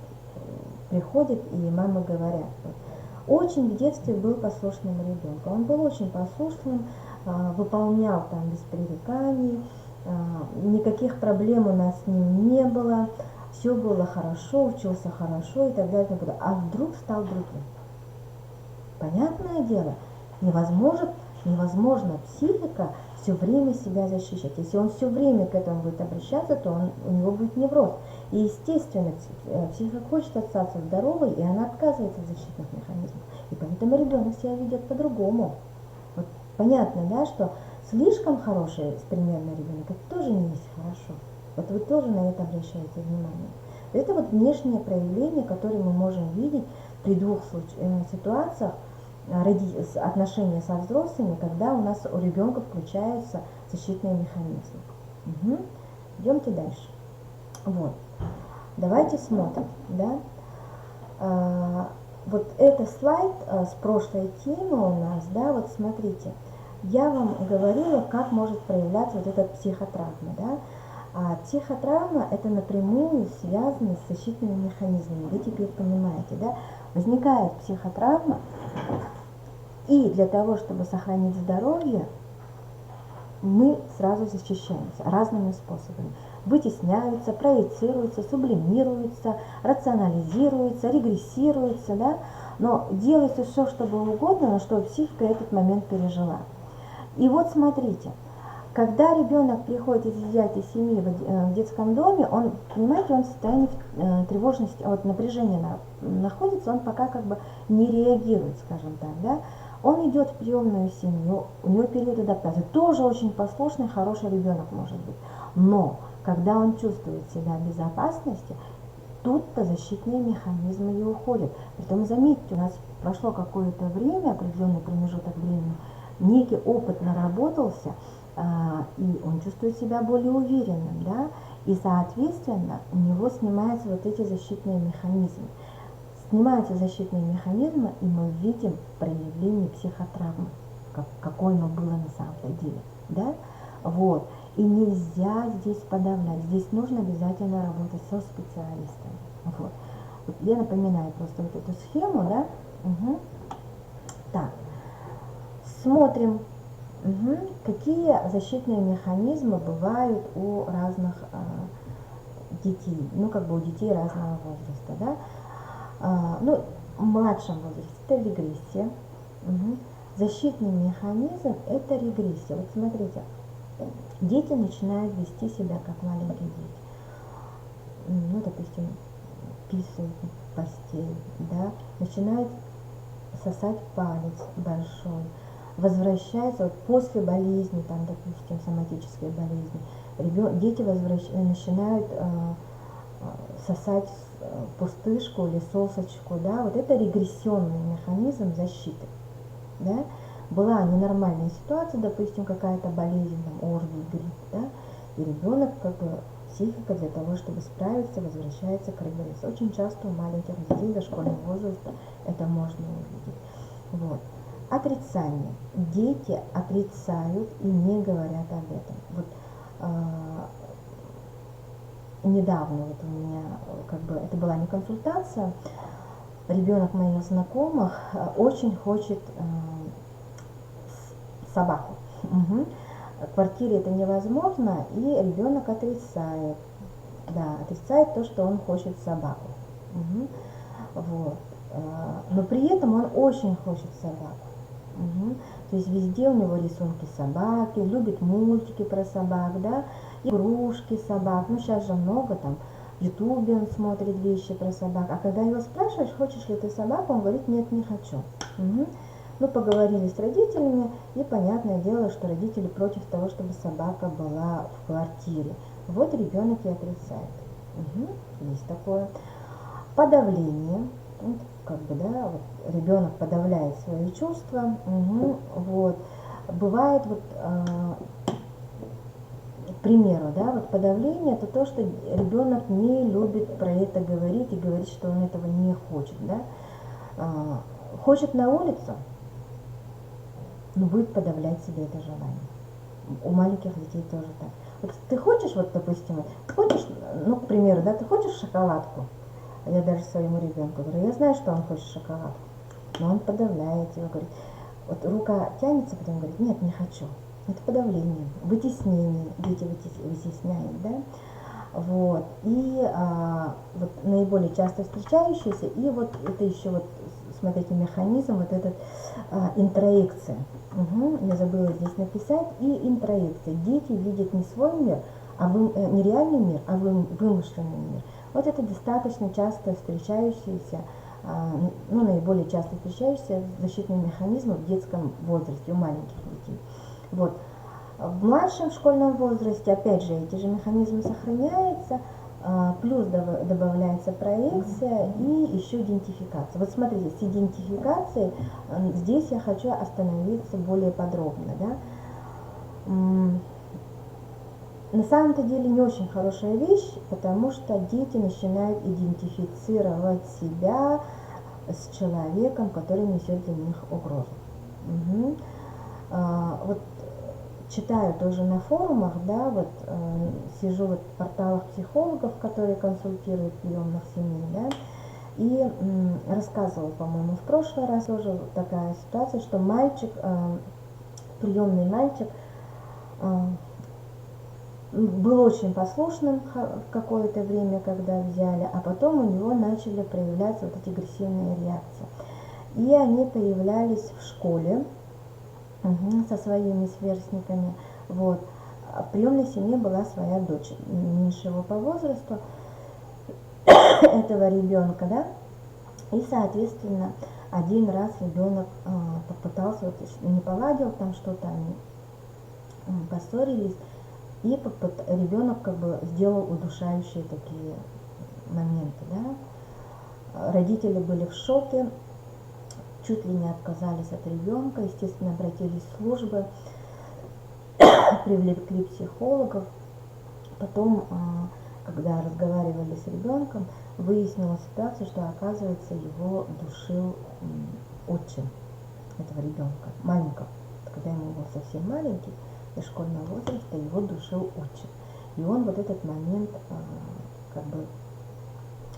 приходят и мамы говорят, вот, очень в детстве был послушным ребенком, он был очень послушным, выполнял там без пререканий, никаких проблем у нас с ним не было, все было хорошо, учился хорошо и так далее, а вдруг стал другим. Понятное дело, невозможно психика все время себя защищать. Если он все время к этому будет обращаться, то у него будет невроз. И естественно, психика хочет остаться здоровой, и она отказывается от защитных механизмов. И поэтому ребенок себя ведет по-другому. Вот понятно, да, что слишком хороший примерный ребенок, это тоже не есть хорошо. Вот вы тоже на это обращаете внимание. Это вот внешнее проявление, которое мы можем видеть при двух ситуациях отношения со взрослыми, когда у нас у ребенка включаются защитные механизмы. Угу. Идемте дальше. Вот. Давайте смотрим, да. Вот это слайд с прошлой темы у нас, да, вот смотрите. Я вам говорила, как может проявляться вот эта психотравма, да. А психотравма это напрямую связано с защитными механизмами. Вы теперь понимаете, да? Возникает психотравма, и для того, чтобы сохранить здоровье, мы сразу защищаемся разными способами. Вытесняются, проецируются, сублимируются, рационализируются, регрессируются, да? Но делается все, что было угодно, но чтобы психика этот момент пережила. И вот смотрите, когда ребенок приходит из изъятия семьи в детском доме, он, понимаете, он в состоянии тревожности, вот напряжения находится, он пока как бы не реагирует, скажем так, да. Он идет в приемную семью, у него период адаптации, тоже очень послушный, хороший ребенок может быть. Но когда он чувствует себя в безопасности, тут-то защитные механизмы и уходят. Притом, заметьте, у нас прошло какое-то время, определенный промежуток времени, некий опыт наработался, и он чувствует себя более уверенным, да, и, соответственно, у него снимаются вот эти защитные механизмы. Снимаются защитные механизмы, и мы видим проявление психотравмы, какое оно было на самом деле, да, вот. И нельзя здесь подавлять, здесь нужно обязательно работать со специалистами, вот. Вот я напоминаю просто вот эту схему, да, угу. Так, смотрим. Угу. Какие защитные механизмы бывают у разных детей, ну как бы у детей разного возраста, да? Ну, в младшем возрасте это регрессия. Угу. Защитный механизм это регрессия. Вот смотрите, дети начинают вести себя как маленькие дети. Ну, допустим, писают в постель, да, начинают сосать палец большой, возвращается вот после болезни, там, допустим, соматической болезни, дети начинают сосать пустышку или сосочку, да, вот это регрессионный механизм защиты, да. Была ненормальная ситуация, допустим, какая-то болезнь, там, ОРВИ, грипп, да, и ребенок, как бы, психика для того, чтобы справиться, возвращается к регрессу. Очень часто у маленьких детей дошкольного возраста это можно увидеть. Вот. Отрицание. Дети отрицают и не говорят об этом. Вот недавно вот у меня, как бы, это была не консультация, ребенок моих знакомых очень хочет собаку. Угу. в квартире это невозможно, и ребенок отрицает. Да, отрицает то, что он хочет собаку. Угу. Вот. Но при этом он очень хочет собаку. Угу. То есть везде у него рисунки собаки, любит мультики про собак, да, игрушки собак. Ну, сейчас же много там, в Ютубе он смотрит вещи про собак. А когда его спрашиваешь, хочешь ли ты собаку, он говорит, нет, не хочу. Угу. Ну, поговорили с родителями, и понятное дело, что родители против того, чтобы собака была в квартире. Вот ребенок и отрицает. Угу. Есть такое. Подавление. Вот, как бы, да, вот ребенок подавляет свои чувства. Угу. Вот. Бывает вот, к примеру, да, вот подавление это то, что ребенок не любит про это говорить и говорит, что он этого не хочет, да. Хочет на улицу, но будет подавлять себе это желание. У маленьких детей тоже так. Вот ты хочешь, вот, допустим, ты хочешь, ну, к примеру, да, ты хочешь шоколадку? Я даже своему ребенку говорю, я знаю, что он хочет шоколадку, но он подавляет его, говорит, вот рука тянется, потом говорит, нет, не хочу. Это подавление, вытеснение, дети вытесняют, да, вот, и вот наиболее часто встречающиеся, и вот это еще вот, смотрите, механизм, вот этот интроекция. Угу, я забыла здесь написать, и интроекция. Дети видят не свой мир, не реальный мир, а вымышленный мир. Вот это достаточно часто встречающиеся, ну, наиболее часто встречающиеся защитные механизмы в детском возрасте, у маленьких детей. Вот. В младшем школьном возрасте, опять же, эти же механизмы сохраняются, плюс добавляется проекция и еще идентификация. Вот смотрите, с идентификацией здесь я хочу остановиться более подробно. Да? На самом-то деле не очень хорошая вещь, потому что дети начинают идентифицировать себя с человеком, который несет для них угрозу. Угу. Вот читаю тоже на форумах, да, вот сижу вот в порталах психологов, которые консультируют приемных семей, да, и рассказывала, по-моему, в прошлый раз тоже такая ситуация, что мальчик, приемный мальчик, был очень послушным в какое-то время, когда взяли, а потом у него начали проявляться вот эти агрессивные реакции. И они появлялись в школе, со своими сверстниками. Вот. В приемной семье была своя дочь, меньше его по возрасту, этого ребенка, да, и, соответственно, один раз ребенок попытался, вот, не поладил, там что-то они поссорились, и ребенок как бы сделал удушающие такие моменты, да. Родители были в шоке, чуть ли не отказались от ребенка, естественно, обратились в службы, привлекли психологов. Потом, когда разговаривали с ребенком, выяснилась ситуация, что, оказывается, его душил отчим этого ребенка, маленького. Когда ему был совсем маленький, до школьного возраста, его душил отчим. И он вот этот момент как бы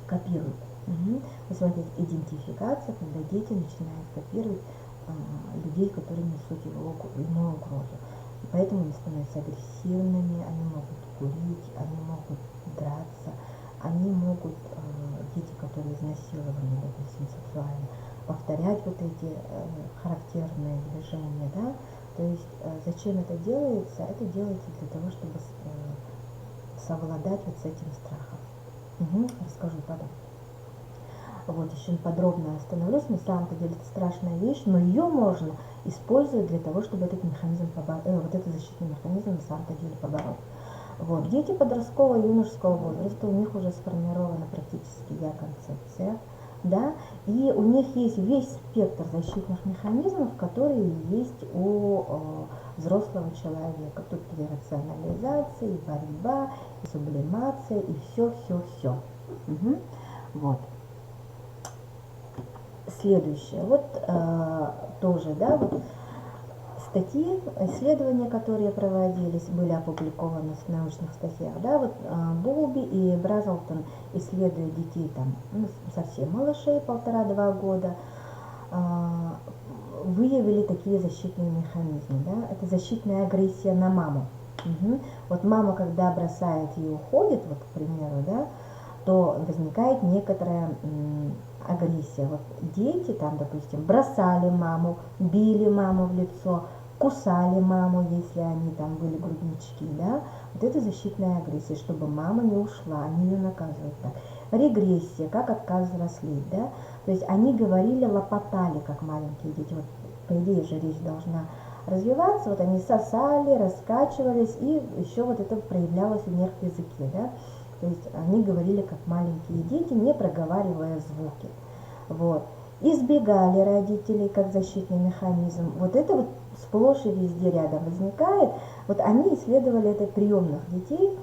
копирует. Угу. Вы смотрите, идентификация, когда дети начинают копировать людей, которые несут ему угрозу. И поэтому они становятся агрессивными, они могут курить, они могут драться, они могут, дети, которые изнасилованы, допустим, сексуально, повторять вот эти характерные движения, да. То есть зачем это делается? Это делается для того, чтобы совладать вот с этим страхом. Угу. Расскажу потом. Вот, еще подробно остановлюсь, на самом-то деле это страшная вещь, но ее можно использовать для того, чтобы этот механизм, вот этот защитный механизм на самом-то деле побороть. Вот, дети подросткового и юношеского возраста, у них уже сформирована практически я-концепция, да, и у них есть весь спектр защитных механизмов, которые есть у взрослого человека. Тут и рационализация, и борьба, и сублимация, и все. Угу. Вот. Следующее, вот тоже, да, вот статьи, исследования, которые проводились, были опубликованы в научных статьях, да, вот Болби и Бразлтон исследуют детей там, ну, совсем малышей, 1,5-2 года, выявили такие защитные механизмы. Да? Это защитная агрессия на маму. Вот мама, когда бросает и уходит, вот, к примеру, да, то возникает некоторая агрессия. Вот дети там, допустим, бросали маму, били маму в лицо, кусали маму, если они там были груднички, да. Вот это защитная агрессия, чтобы мама не ушла, они ее наказывают так. Регрессия, как отказ взрослеть, да. То есть они говорили, лопотали, как маленькие дети. Вот, по идее же речь должна развиваться, вот они сосали, раскачивались, и еще вот это проявлялось у них в языке, да. То есть они говорили как маленькие дети, не проговаривая звуки. Вот. Избегали родителей как защитный механизм. Вот это вот сплошь и везде рядом возникает. Вот они исследовали это приемных детей.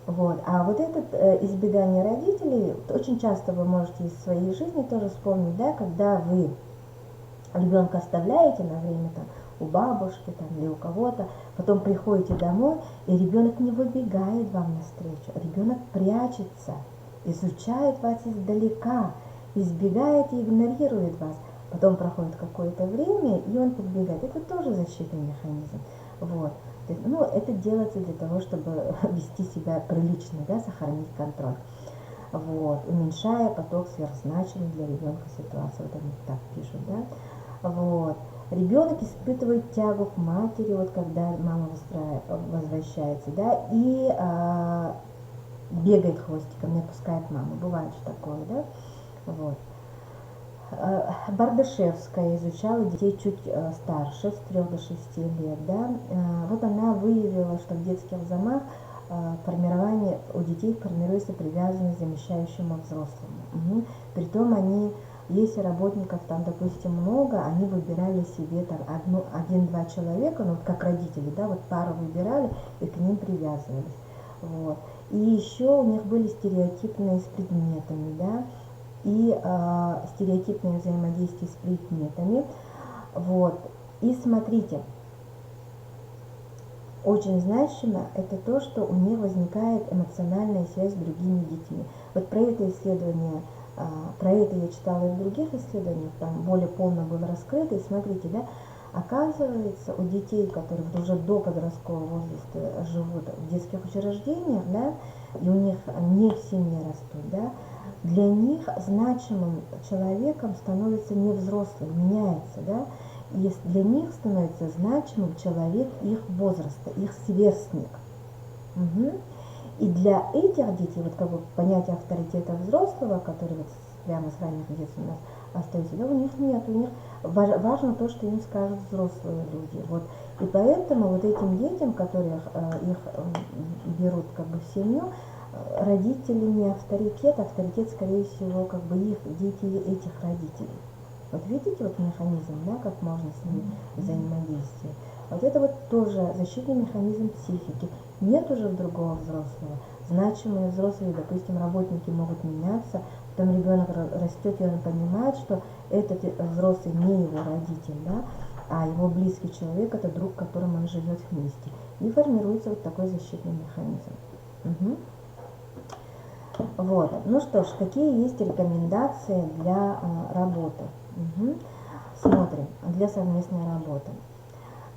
Вот. А вот это избегание родителей, очень часто вы можете из своей жизни тоже вспомнить, да, когда вы ребенка оставляете на время там у бабушки там, или у кого-то, потом приходите домой, и ребенок не выбегает вам навстречу, ребенок прячется, изучает вас издалека, избегает и игнорирует вас. Потом проходит какое-то время, и он подбегает. Это тоже защитный механизм. Вот. То есть, ну, это делается для того, чтобы вести себя прилично, да, сохранить контроль. Вот. Уменьшая поток сверхзначимых для ребенка ситуаций. Вот они так пишут, да. Вот. Ребенок испытывает тягу к матери, вот когда мама возвращается, да, и бегает хвостиком, не отпускает маму. Бывает же такое, да. Вот. Бардашевская изучала детей чуть старше, с 3 до 6 лет, да. Вот она выявила, что в детских домах формирование у детей формируется привязанность к замещающему взрослому. Притом они, если работников там, допустим, много, они выбирали себе там один-два человека, ну вот как родители, да, вот пару выбирали и к ним привязывались. Вот. И еще у них были стереотипные с предметами, да, и стереотипное взаимодействие с предметами. Вот. И смотрите, очень значимо это то, что у них возникает эмоциональная связь с другими детьми. Вот про это исследование, про это я читала и в других исследованиях, там более полно было раскрыто. И смотрите, да, оказывается, у детей, которые уже до подросткового возраста живут в детских учреждениях, да, и у них не в семье растут, да, для них значимым человеком становится не взрослый, меняется, да, и для них становится значимым человек их возраста, их сверстник. И для этих детей, вот как бы понятие авторитета взрослого, который вот прямо с ранних детства у нас остается, да, у них нет, у них важно то, что им скажут взрослые люди. Вот. И поэтому вот этим детям, которых их берут как бы в семью, родители не авторитет, авторитет, скорее всего, как бы их дети этих родителей. Вот видите вот механизм, да, как можно с ним взаимодействовать. Вот это вот тоже защитный механизм психики. Нет уже другого взрослого. Значимые взрослые, допустим, работники могут меняться, потом ребенок растет, и он понимает, что этот взрослый не его родитель, да, а его близкий человек, это друг, с которым он живет вместе. И формируется вот такой защитный механизм. Вот. Ну что ж, какие есть рекомендации для работы? Смотрим, для совместной работы.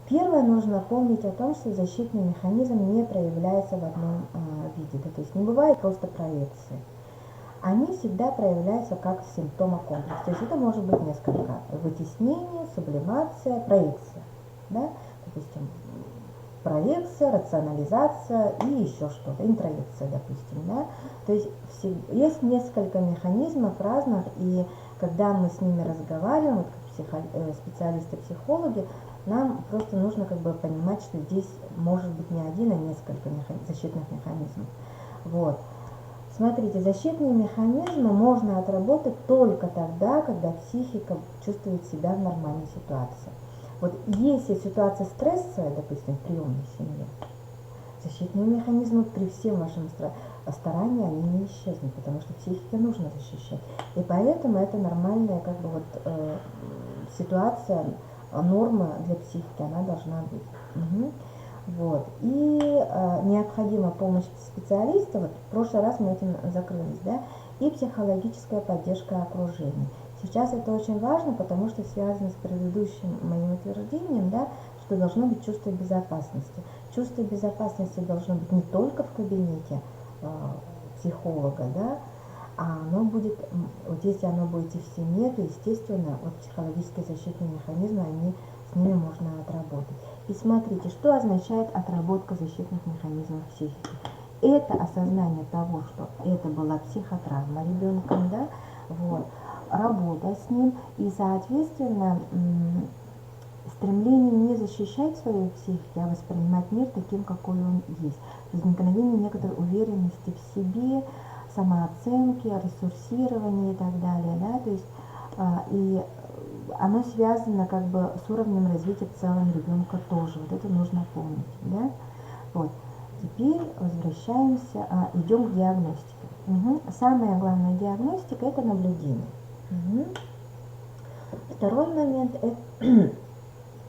Первое, нужно помнить о том, что защитный механизм не проявляется в одном виде, да, то есть не бывает просто проекции. Они всегда проявляются как симптомокомплекс, то есть это может быть несколько: вытеснение, сублимация, проекция, да, допустим, проекция, рационализация и еще что-то, интроекция, допустим, да, то есть есть несколько механизмов разных, и когда мы с ними разговариваем, вот как специалисты-психологи, нам просто нужно как бы понимать, что здесь может быть не один, а несколько защитных механизмов. Вот. Смотрите, защитные механизмы можно отработать только тогда, когда психика чувствует себя в нормальной ситуации. Вот если ситуация стрессовая, допустим, в приемной семье, защитные механизмы при всем вашем старании они не исчезнут, потому что психике нужно защищать. И поэтому это нормальная как бы вот ситуация, норма для психики, она должна быть. Вот. И необходима помощь специалиста, вот в прошлый раз мы этим закрылись, да, и психологическая поддержка окружения. Сейчас это очень важно, потому что связано с предыдущим моим утверждением, да, что должно быть чувство безопасности. Чувство безопасности должно быть не только в кабинете психолога, да, а оно будет, вот если оно будет и в семье, то, естественно, вот психологические защитные механизмы, с ними можно отработать. И смотрите, что означает отработка защитных механизмов психики. Это осознание того, что это была психотравма ребенком, да, вот, работа с ним и, соответственно, стремление не защищать свою психику, а воспринимать мир таким, какой он есть. Возникновение некоторой уверенности в себе, самооценки, ресурсирования и так далее, да, то есть и оно связано как бы с уровнем развития в целом ребенка тоже, вот это нужно помнить, да, вот. Теперь возвращаемся, идем к диагностике. Самая главная диагностика – это наблюдение. Второй момент – это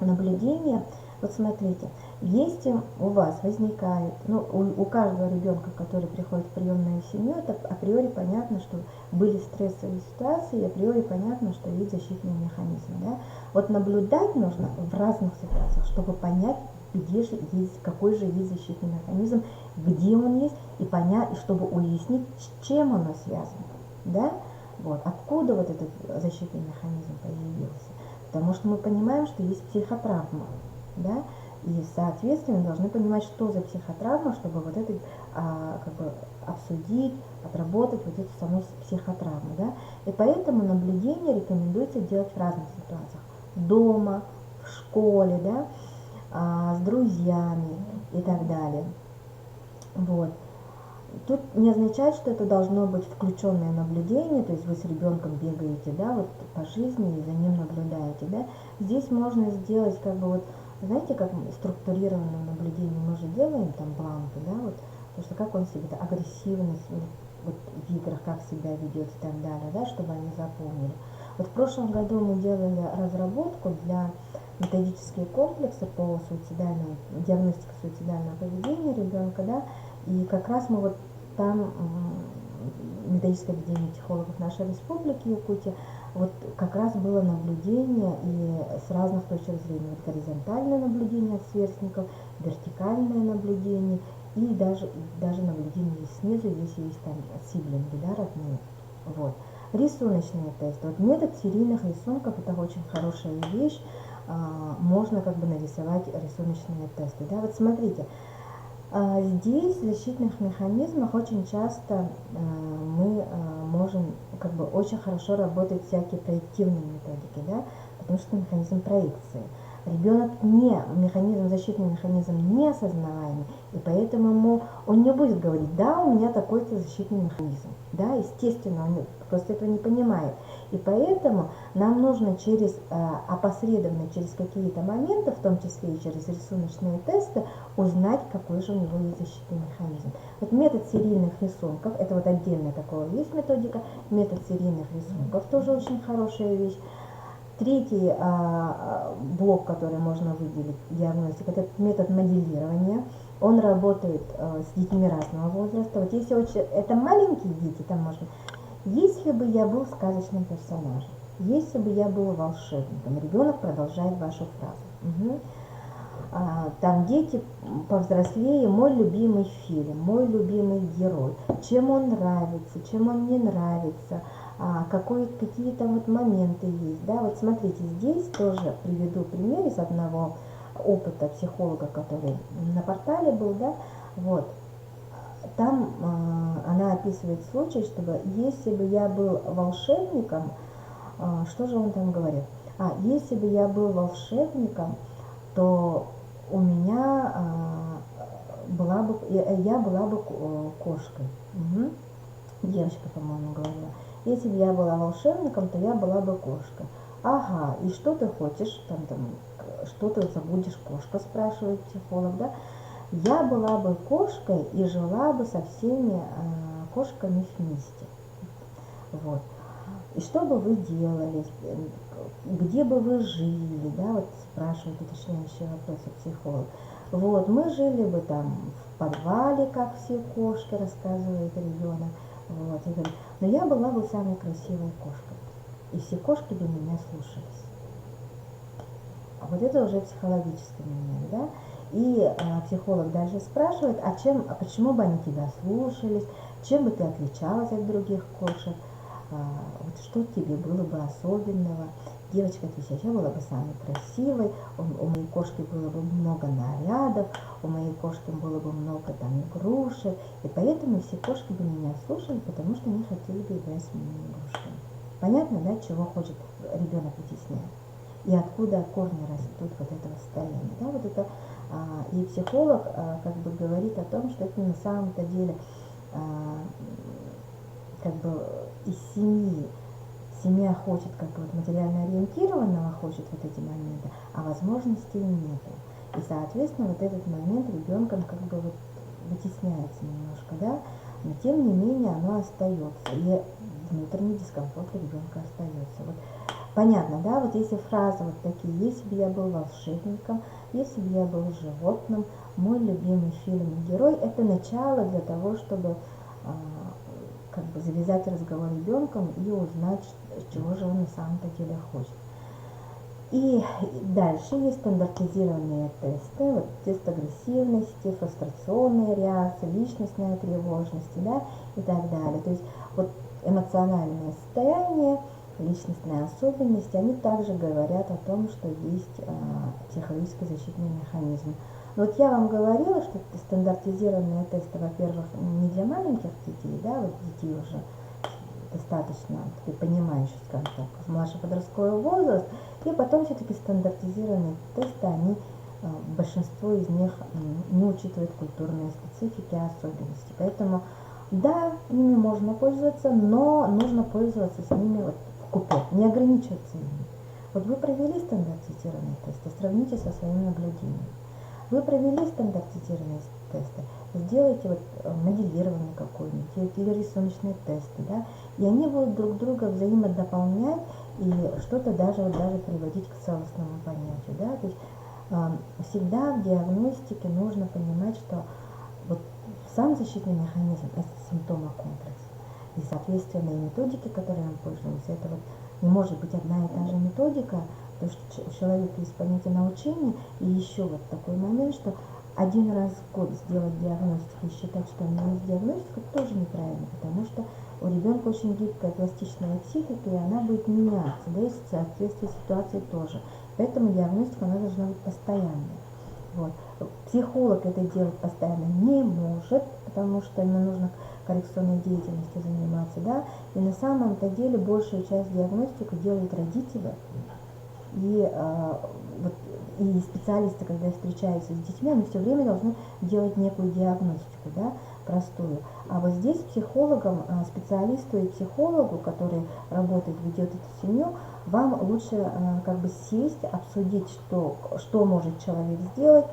наблюдение. Вот смотрите, если у вас возникает, ну, у каждого ребенка, который приходит в приемную семью, это априори понятно, что были стрессовые ситуации, и априори понятно, что есть защитные механизмы. Да? Вот наблюдать нужно в разных ситуациях, чтобы понять, где же есть, какой же есть защитный механизм, где он есть, и понять, и чтобы уяснить, с чем оно связано. Да? Вот, откуда вот этот защитный механизм появился. Потому что мы понимаем, что есть психотравма, да, и, соответственно, должны понимать, что за психотравма, чтобы вот это как бы обсудить, отработать вот эту саму психотравму, да. И поэтому наблюдение рекомендуется делать в разных ситуациях. Дома, в школе, да, с друзьями и так далее. Вот. Тут не означает, что это должно быть включенное наблюдение, то есть вы с ребенком бегаете, да, вот по жизни и за ним наблюдаете, да. Здесь можно сделать как бы вот, знаете, как структурированное наблюдение мы же делаем, там бланки, да, вот, потому что как он себя, агрессивность, вот в играх, как себя ведет и так далее, да, чтобы они запомнили. Вот в прошлом году мы делали разработку для методические комплексы по диагностике суицидального поведения ребенка, да, и как раз мы вот там, методическое объединение психологов нашей республики Якутия, вот как раз было наблюдение и с разных точек зрения. Вот горизонтальное наблюдение от сверстников, вертикальное наблюдение и даже наблюдение снизу, если есть там сиблинги, да, родные. Вот. Рисуночные тесты. Вот метод серийных рисунков – это очень хорошая вещь. Можно как бы нарисовать рисуночные тесты. Да? Вот смотрите, здесь в защитных механизмах очень часто мы можем как бы очень хорошо работать всякие проективные методики, да? Потому что механизм проекции. Ребенок защитный механизм неосознаваемый, и поэтому он не будет говорить, да, у меня такой-то защитный механизм, да, естественно, он просто этого не понимает. И поэтому нам нужно опосредованно через какие-то моменты, в том числе и через рисуночные тесты, узнать, какой же у него есть защитный механизм. Вот метод серийных рисунков, это вот отдельная такая есть методика, метод серийных рисунков тоже очень хорошая вещь. Третий блок, который можно выделить, диагностика, это метод моделирования. Он работает с детьми разного возраста. Вот если это маленькие дети, там можно, если бы я был сказочным персонажем, если бы я был волшебником, ребенок продолжает вашу фразу. Там дети повзрослее, мой любимый фильм, мой любимый герой, чем он нравится, чем он не нравится, какие-то вот моменты есть, да, вот смотрите, здесь тоже приведу пример из одного опыта психолога, который на портале был, да, вот, там она описывает случай, чтобы если бы я был волшебником, что же он там говорит, если бы я был волшебником, то у меня я была бы кошкой. Девочка, по-моему, говорила. Если бы я была волшебником, то я была бы кошкой. Ага, и что ты хочешь? Что ты забудешь, кошка, спрашивает психолог, да? Я была бы кошкой и жила бы со всеми кошками вместе. Вот. И что бы вы делали? Где бы вы жили? Да, вот спрашивает уточняющие вопросы психолог. Вот, мы жили бы там в подвале, как все кошки, рассказывает ребенок. Вот, и говорит, но я была бы самой красивой кошкой. и все кошки бы меня слушались. А вот это уже психологический момент, да? И психолог дальше спрашивает, почему бы они тебя слушались, чем бы ты отличалась от других кошек, вот что тебе было бы особенного. Девочка отвечает, я была бы самой красивой, у моей кошки было бы много нарядов, у моей кошки было бы много там игрушек, и поэтому все кошки бы меня слушали, потому что они хотели бы играть с моими игрушками. Понятно, да, чего хочет ребенок вытесняет? И откуда корни растут вот этого состояния. Да, вот это, и психолог как бы говорит о том, что это на самом-то деле как бы из семьи. Семья хочет как бы материально ориентированного, хочет вот эти моменты, а возможностей нету. И, соответственно, вот этот момент ребенком как бы вот вытесняется немножко, да, но тем не менее оно остается, и внутренний дискомфорт у ребенка остается. Вот понятно, да, вот если фразы вот такие, если бы я был волшебником, если бы я был животным, мой любимый фильм и герой, это начало для того, чтобы как бы завязать разговор с ребенком и узнать, чего же он на самом-то деле хочет. И дальше есть стандартизированные тесты, вот тест агрессивности, фрустрационные реакции, личностная тревожность, да, и так далее. То есть вот эмоциональное состояние, личностные особенности, они также говорят о том, что есть психологический защитный механизм. Но вот я вам говорила, что стандартизированные тесты, во-первых, не для маленьких детей, да, вот детей уже достаточно понимающих, скажем так, младший подростковый возраст, и потом все-таки стандартизированные тесты, они, большинство из них не учитывают культурные специфики и особенности. Поэтому, да, ими можно пользоваться, но нужно пользоваться с ними вот вкупе, не ограничиваться ими. Вот вы провели стандартизированные тесты, сравните со своим наблюдением. Вы провели стандартизированные тесты, сделайте вот моделирование какое-нибудь или рисуночные тесты, да, и они будут друг друга взаимодополнять и что-то даже приводить к целостному понятию, да, то есть всегда в диагностике нужно понимать, что вот сам защитный механизм – это симптомокомплекс, и соответственно и методики, которые мы пользуемся, это вот не может быть одна и та же методика, потому что у человека есть понятие научения, и еще вот такой момент, что один раз в год сделать диагностику и считать, что у него есть диагностика, тоже неправильно, потому что у ребенка очень гибкая пластичная психика, и она будет меняться, да, и в соответствии с ситуацией тоже. Поэтому диагностика, она должна быть постоянной. Вот. Психолог это делать постоянно не может, потому что ему нужно коррекционной деятельностью заниматься, да, и на самом-то деле большую часть диагностики делают родители, и, вот, и специалисты, когда встречаются с детьми, они все время должны делать некую диагностику, да, простую. А вот здесь психологам, специалисту и психологу, который работает, ведет эту семью, вам лучше как бы сесть, обсудить, что может человек сделать,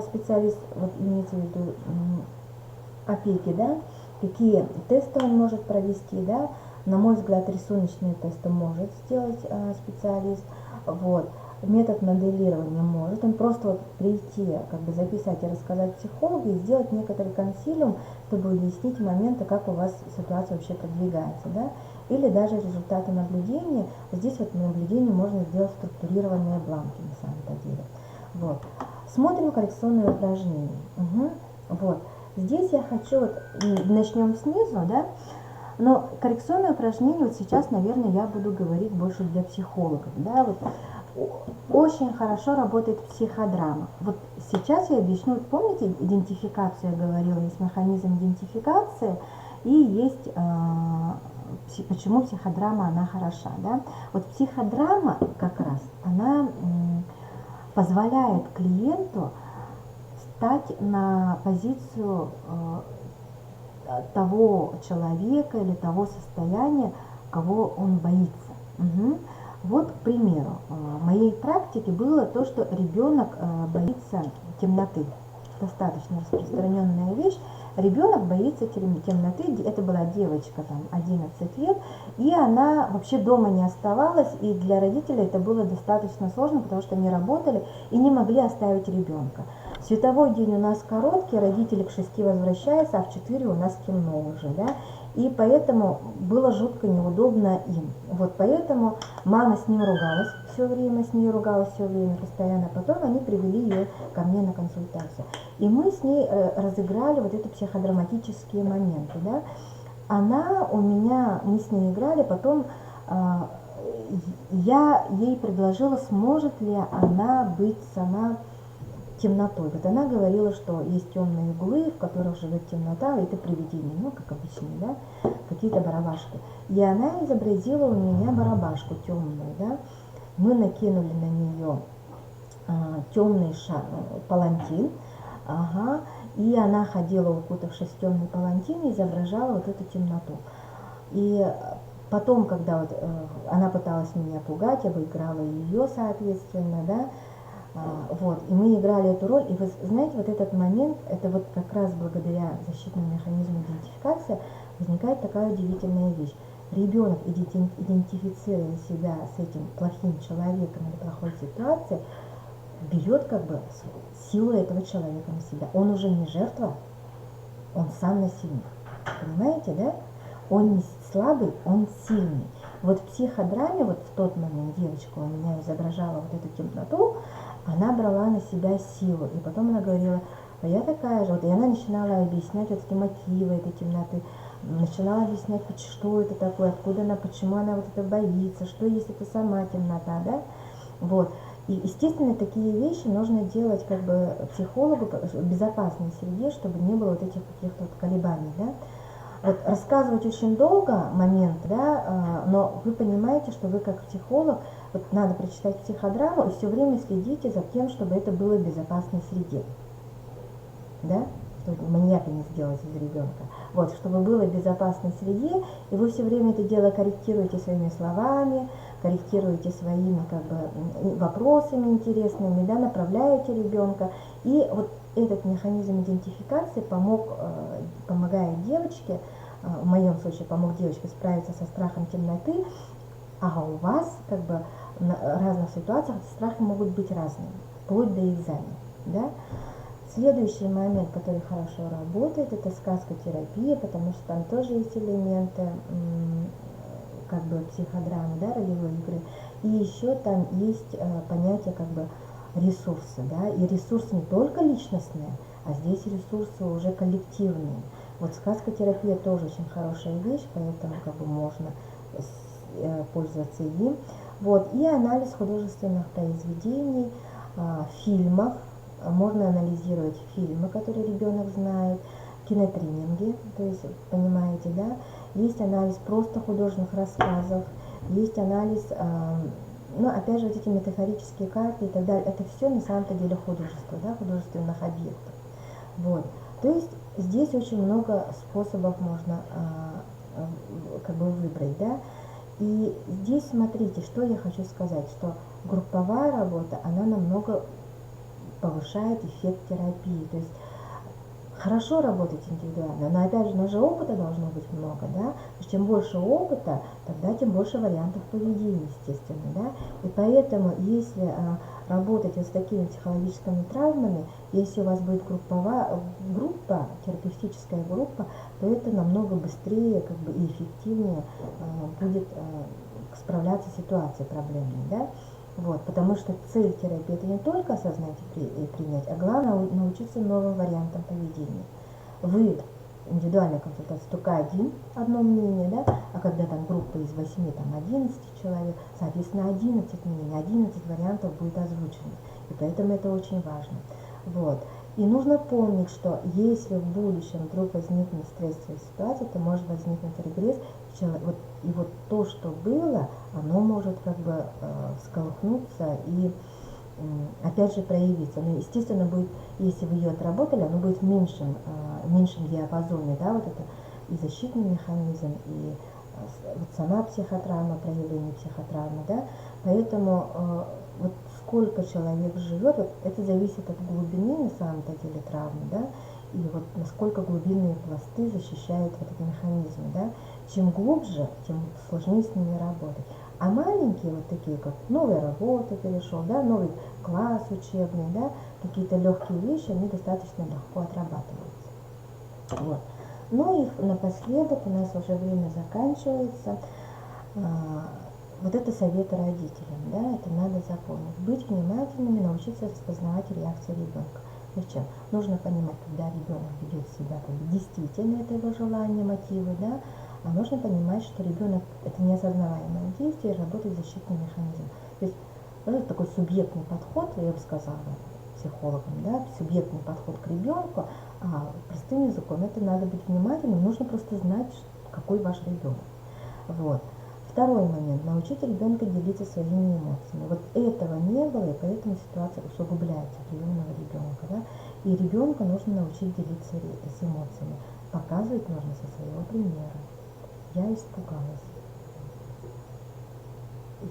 специалист, вот имеется в виду опеки, да, какие тесты он может провести, да, на мой взгляд, рисуночные тесты может сделать специалист, вот. Метод моделирования может он просто вот прийти, как бы записать и рассказать психологу и сделать некоторый консилиум, чтобы уяснить моменты, как у вас ситуация вообще продвигается, да, или даже результаты наблюдения. Здесь вот наблюдение можно сделать структурированные бланки на самом деле. Вот. Смотрим коррекционные упражнения. Угу. Вот. Здесь я хочу, вот, начнем снизу, да, но коррекционные упражнения вот сейчас, наверное, я буду говорить больше для психологов, да, вот. Очень хорошо работает психодрама. Вот сейчас я объясню, вот помните, идентификацию я говорила, есть механизм идентификации и есть почему психодрама она хороша, да. Вот психодрама как раз, она позволяет клиенту стать на позицию того человека или того состояния, кого он боится. Угу. Вот, к примеру, в моей практике было то, что ребенок боится темноты. Достаточно распространенная вещь. Ребенок боится темноты. Это была девочка, там, 11 лет, и она вообще дома не оставалась, и для родителей это было достаточно сложно, потому что они работали и не могли оставить ребенка. Световой день у нас короткий, родители к 6 возвращаются, а в 4 у нас темно уже, да. и поэтому было жутко неудобно им. Вот поэтому мама с ним ругалась все время, с ней ругалась все время, постоянно. Потом они привели ее ко мне на консультацию. И мы с ней разыграли вот эти психодраматические моменты, да. Мы с ней играли, потом я ей предложила, сможет ли она быть сама темнотой. Вот она говорила, что есть темные углы, в которых живет темнота, это привидение, ну, как обычно, да, какие-то барабашки. И она изобразила у меня барабашку темную, да. Мы накинули на нее темный палантин, ага, и она ходила, укутавшись в темный палантин, и изображала вот эту темноту. И потом, когда вот, она пыталась меня пугать, я выиграла ее, соответственно, да, вот, и мы играли эту роль, и вы знаете, вот этот момент, это вот как раз благодаря защитному механизму идентификации возникает такая удивительная вещь. Ребенок, идентифицируя себя с этим плохим человеком или плохой ситуацией, берет как бы силу этого человека на себя. Он уже не жертва, он сам насильник. Понимаете, да? Он не слабый, он сильный. Вот в психодраме, вот в тот момент девочка у меня изображала вот эту темноту, она брала на себя силу. И потом она говорила, а я такая же. Вот, и она начинала объяснять вот эти мотивы этой темноты, начинала объяснять, что это такое, откуда она, почему она вот это боится, что есть это сама темнота, да? Вот. И, естественно, такие вещи нужно делать как бы психологу в безопасной среде, чтобы не было вот этих каких-то вот колебаний, да. Вот рассказывать очень долго момент, да, но вы понимаете, что вы как психолог, вот надо прочитать психодраму и все время следите за тем, чтобы это было в безопасной среде, да, чтобы маньяка не сделать из ребенка. Вот, чтобы было в безопасной среде, и вы все время это дело корректируете своими словами, корректируете своими как бы вопросами интересными, да, направляете ребенка. И вот этот механизм идентификации помогает девочке, в моем случае помог девочке справиться со страхом темноты, а у вас как бы на разных ситуациях страхи могут быть разными, вплоть до экзамена, да. Следующий момент, который хорошо работает, это сказкотерапия, потому что там тоже есть элементы как бы психодрамы, да, ролевой игры. И еще там есть понятие как бы ресурсы, да, и ресурсы не только личностные, а здесь ресурсы уже коллективные. Вот сказкотерапия тоже очень хорошая вещь, поэтому как бы можно пользоваться им. Вот, и анализ художественных произведений, фильмов. Можно анализировать фильмы, которые ребенок знает, кинотренинги, то есть, понимаете, да, есть анализ просто художественных рассказов, есть анализ, ну, опять же, вот эти метафорические карты и так далее, это все на самом-то деле художество, да, художественных объектов. Вот, то есть здесь очень много способов можно как бы выбрать, да, и здесь смотрите, что я хочу сказать, что групповая работа, она намного повышает эффект терапии. То есть хорошо работать индивидуально, но опять же, у нас же опыта должно быть много, да? Чем больше опыта, тогда тем больше вариантов поведения, естественно, да? И поэтому, если работать вот с такими психологическими травмами, если у вас будет группа, терапевтическая группа, то это намного быстрее как бы, и эффективнее будет справляться с ситуацией проблемной, да? Вот, потому что цель терапии это не только осознать и принять, а главное научиться новым вариантам поведения. Вы индивидуальная консультация только одно мнение, да, а когда там группа из 8, там 11 человек, соответственно 11 мнений, 11 вариантов будет озвучено. И поэтому это очень важно. Вот. И нужно помнить, что если в будущем вдруг возникнет стрессовая ситуация, то может возникнуть регресс, и вот то, что было, оно может как бы всколыхнуться и опять же проявиться. Но, естественно, будет, если вы ее отработали, оно будет в меньшем диапазоне, да, вот это и защитный механизм, и вот сама психотравма, проявление психотравмы, да, поэтому вот сколько человек живет, вот это зависит от глубины на самом-то деле травмы, да, и вот насколько глубинные пласты защищают вот эти механизмы, да. Чем глубже, тем сложнее с ними работать. А маленькие, вот такие, как новая работа перешел, да, новый класс учебный, да, какие-то легкие вещи, они достаточно легко отрабатываются. Вот. Ну и напоследок, у нас уже время заканчивается, вот это советы родителям, да, это надо запомнить. Быть внимательными, научиться распознавать реакции ребенка. Причем нужно понимать, когда ребенок ведет себя, как бы действительно это его желание, мотивы, да, а нужно понимать, что ребенок это неосознаваемое действие, работает защитный механизм. То есть это такой субъектный подход, я бы сказала, психологам, да, субъектный подход к ребенку, а простым языком это надо быть внимательным, нужно просто знать, какой ваш ребенок. Вот. Второй момент. Научить ребенка делиться своими эмоциями. Вот этого не было, и поэтому ситуация усугубляется приемного ребенка. Да? И ребенка нужно научить делиться с эмоциями. Показывать нужно со своего примера. Я испугалась.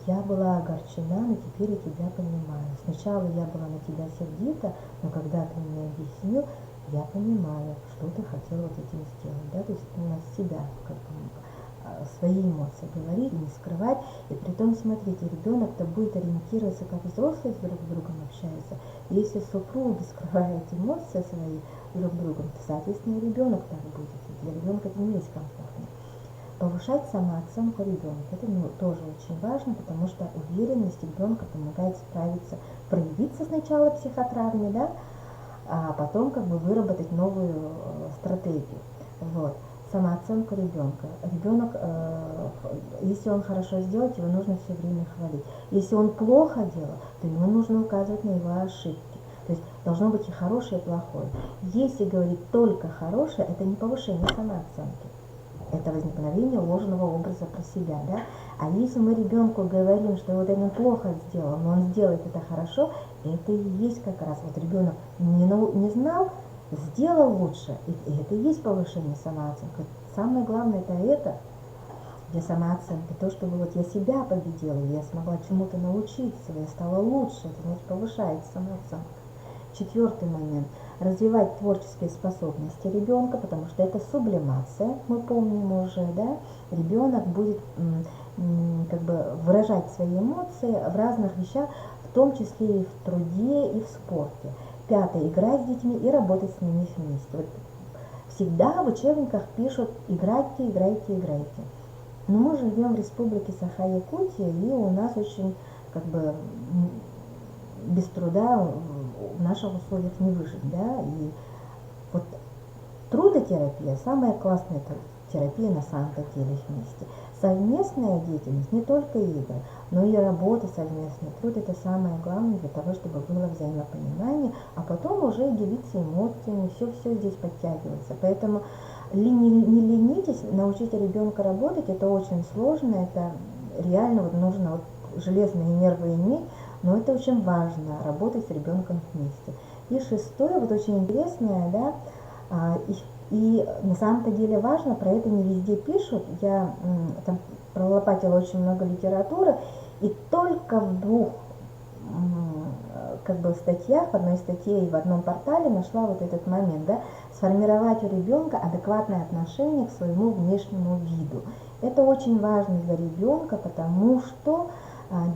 Я была огорчена, но теперь я тебя понимаю. Сначала я была на тебя сердита, но когда ты мне объяснил, я понимаю, что ты хотел вот этим сделать. Да? То есть у нас себя как бы свои эмоции говорить, не скрывать. И при том, смотрите, ребенок-то будет ориентироваться, как взрослые друг с другом общаются. Если супруги скрывают эмоции свои друг с другом, то, соответственно, и ребенок так будет. Для ребенка это не есть комфортно. Повышать самооценку ребенка. Это тоже очень важно, потому что уверенность ребенка помогает справиться, проявиться сначала психотравме, да, а потом как бы выработать новую стратегию. Вот. Самооценка ребенка. Ребенок, если он хорошо сделает, его нужно все время хвалить. Если он плохо делал, то ему нужно указывать на его ошибки. То есть должно быть и хорошее, и плохое. Если говорить только хорошее, это не повышение самооценки. Это возникновение ложного образа про себя, да? А если мы ребенку говорим, что вот он плохо сделал, но он сделает это хорошо, это и есть как раз, вот ребенок не знал, сделал лучше, и это и есть повышение самооценки. Самое главное это для самооценки, то, чтобы вот я себя победила, я смогла чему-то научиться, я стала лучше, это значит повышает самооценку. Четвертый момент. Развивать творческие способности ребенка, потому что это сублимация, мы помним уже, да, ребенок будет как бы выражать свои эмоции в разных вещах, в том числе и в труде, и в спорте. Пятое. Играть с детьми и работать с ними вместе. Вот всегда в учебниках пишут «играйте, играйте, играйте». Но мы живем в республике Саха-Якутия, и у нас очень как бы без труда в наших условиях не выжить, да, и вот трудотерапия самая классная терапия на самом-то деле вместе. Совместная деятельность, не только игры, но и работа совместная. Труд это самое главное для того, чтобы было взаимопонимание, а потом уже делиться эмоциями, все здесь подтягивается. Поэтому не ленитесь, научите ребенка работать, это очень сложно, это реально вот нужно вот железные нервы иметь, но это очень важно, работать с ребенком вместе. И шестое, вот очень интересное, да, и на самом-то деле важно, про это не везде пишут, я там пролопатила очень много литературы, и только в двух как бы статьях, в одной статье и в одном портале нашла вот этот момент, да, сформировать у ребенка адекватное отношение к своему внешнему виду. Это очень важно для ребенка, потому что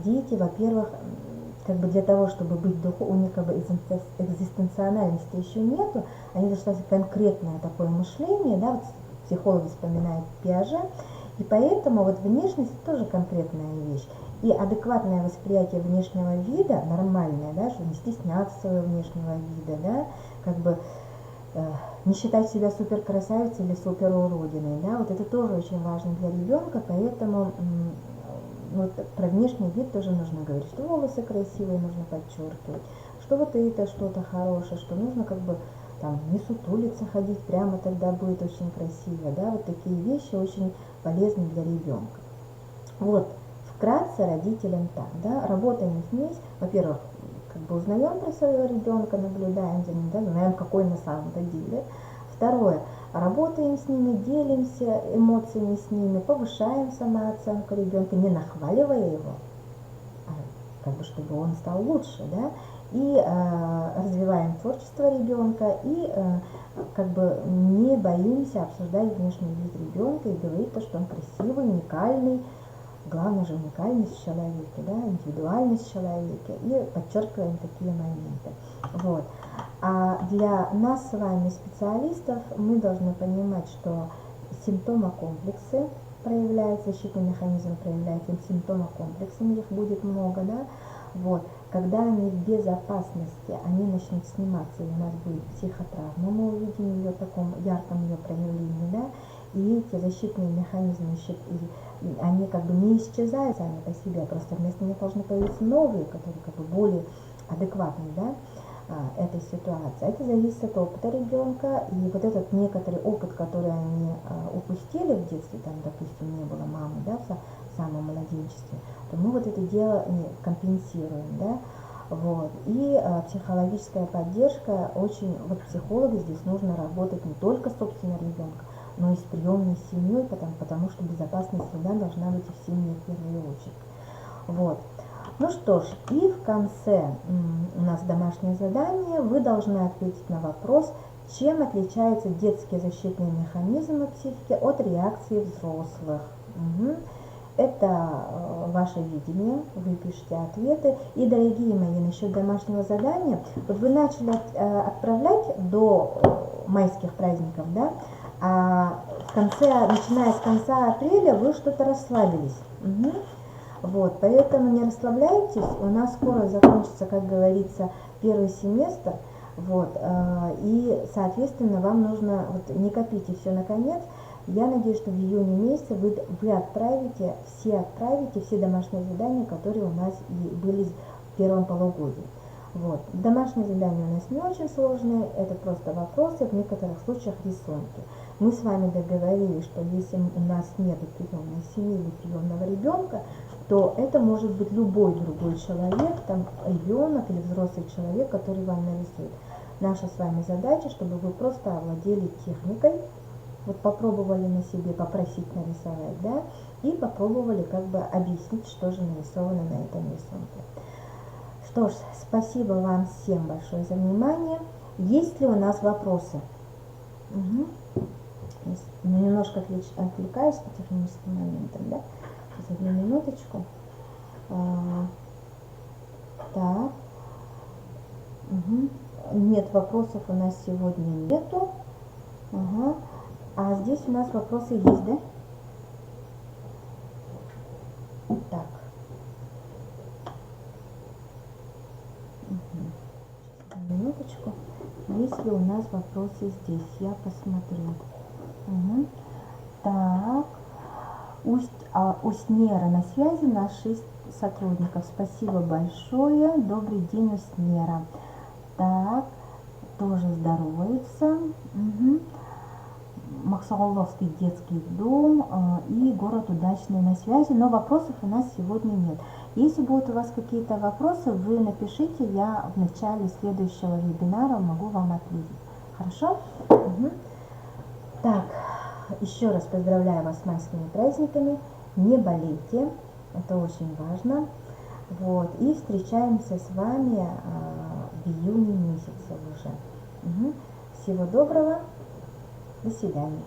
дети, во-первых, как бы для того, чтобы быть у них как бы экзистенциональности еще нету, они достаточно конкретное такое мышление, да, вот психологи вспоминают Пиаже, и поэтому вот внешность тоже конкретная вещь. И адекватное восприятие внешнего вида, нормальное, да, что не стесняться своего внешнего вида, да, как бы не считать себя супер красавицей или супер уродиной, да, вот это тоже очень важно для ребенка, поэтому вот про внешний вид тоже нужно говорить, что волосы красивые нужно подчеркивать, что вот это что-то хорошее, что нужно как бы там не сутулиться, ходить прямо, тогда будет очень красиво, да, вот такие вещи очень полезны для ребенка. Вот, вкратце родителям так, да, работаем вместе, во-первых, как бы узнаем про своего ребенка, наблюдаем за ним, да, знаем, какой на самом-то деле. Второе, работаем с ними, делимся эмоциями с ними, повышаем самооценку ребенка, не нахваливая его, а как бы чтобы он стал лучше, да, и развиваем творчество ребенка, и как бы не боимся обсуждать внешний вид ребенка и говорить то, что он красивый, уникальный, главное же уникальность в человеке, да, индивидуальность в человеке, и подчеркиваем такие моменты. Вот. А для нас с вами, специалистов, мы должны понимать, что симптомокомплексы проявляются, защитный механизм проявляется симптомокомплексами, их будет много, да, вот. Когда они в безопасности, они начнут сниматься, и у нас будет психотравма, мы увидим ее в таком ярком ее проявлении, да, и эти защитные механизмы, они как бы не исчезают сами по себе, просто вместо них должны появиться новые, которые как бы более адекватны, да, этой ситуации. Это зависит от опыта ребенка, и вот этот некоторый опыт, который они упустили в детстве, там, допустим, не было мамы, да, в самом младенчестве, то мы вот это дело компенсируем, да, вот. И психологическая поддержка очень, вот психологу здесь нужно работать не только с собственным ребенком, но и с приемной семьей, потому что безопасная среда должна быть в семье в первую очередь. Вот. Ну что ж, и в конце у нас домашнее задание. Вы должны ответить на вопрос, чем отличаются детские защитные механизмы психики от реакции взрослых. Угу. Это ваше видение, вы пишете ответы. И, дорогие мои, насчет домашнего задания, вот вы начали отправлять до майских праздников, да, а начиная с конца апреля вы что-то расслабились. Угу. Вот, поэтому не расслабляйтесь, у нас скоро закончится, как говорится, первый семестр, вот, и, соответственно, вам нужно, вот, не копите все на конец. Я надеюсь, что в июне месяце вы отправите все домашние задания, которые у нас и были в первом полугодии. Вот. Домашние задания у нас не очень сложные, это просто вопросы, в некоторых случаях рисунки. Мы с вами договорились, что если у нас нет приемной семьи или приемного ребенка, то это может быть любой другой человек, там ребенок или взрослый человек, который вам нарисует. Наша с вами задача, чтобы вы просто овладели техникой, вот попробовали на себе попросить нарисовать, да, и попробовали как бы объяснить, что же нарисовано на этом рисунке. Что ж, спасибо вам всем большое за внимание. Есть ли у нас вопросы? Угу. Немножко отвлекаюсь по техническим моментам, да? Сейчас, одну минуточку. Так. Угу. Нет, вопросов у нас сегодня нету. Ага. А здесь у нас вопросы есть, да? Так. Угу. Минуточку. Есть ли у нас вопросы здесь? Я посмотрю. Угу. Так. Уснера на связи, наш 6 сотрудников. Спасибо большое. Добрый день, Уснера. Так, тоже здоровается. Угу. Максуаловский детский дом и город Удачный на связи, но вопросов у нас сегодня нет. Если будут у вас какие-то вопросы, вы напишите, я в начале следующего вебинара могу вам ответить. Хорошо? Угу. Так, еще раз поздравляю вас с майскими праздниками. Не болейте, это очень важно. Вот, и встречаемся с вами в июне месяце уже. Угу. Всего доброго. До свидания.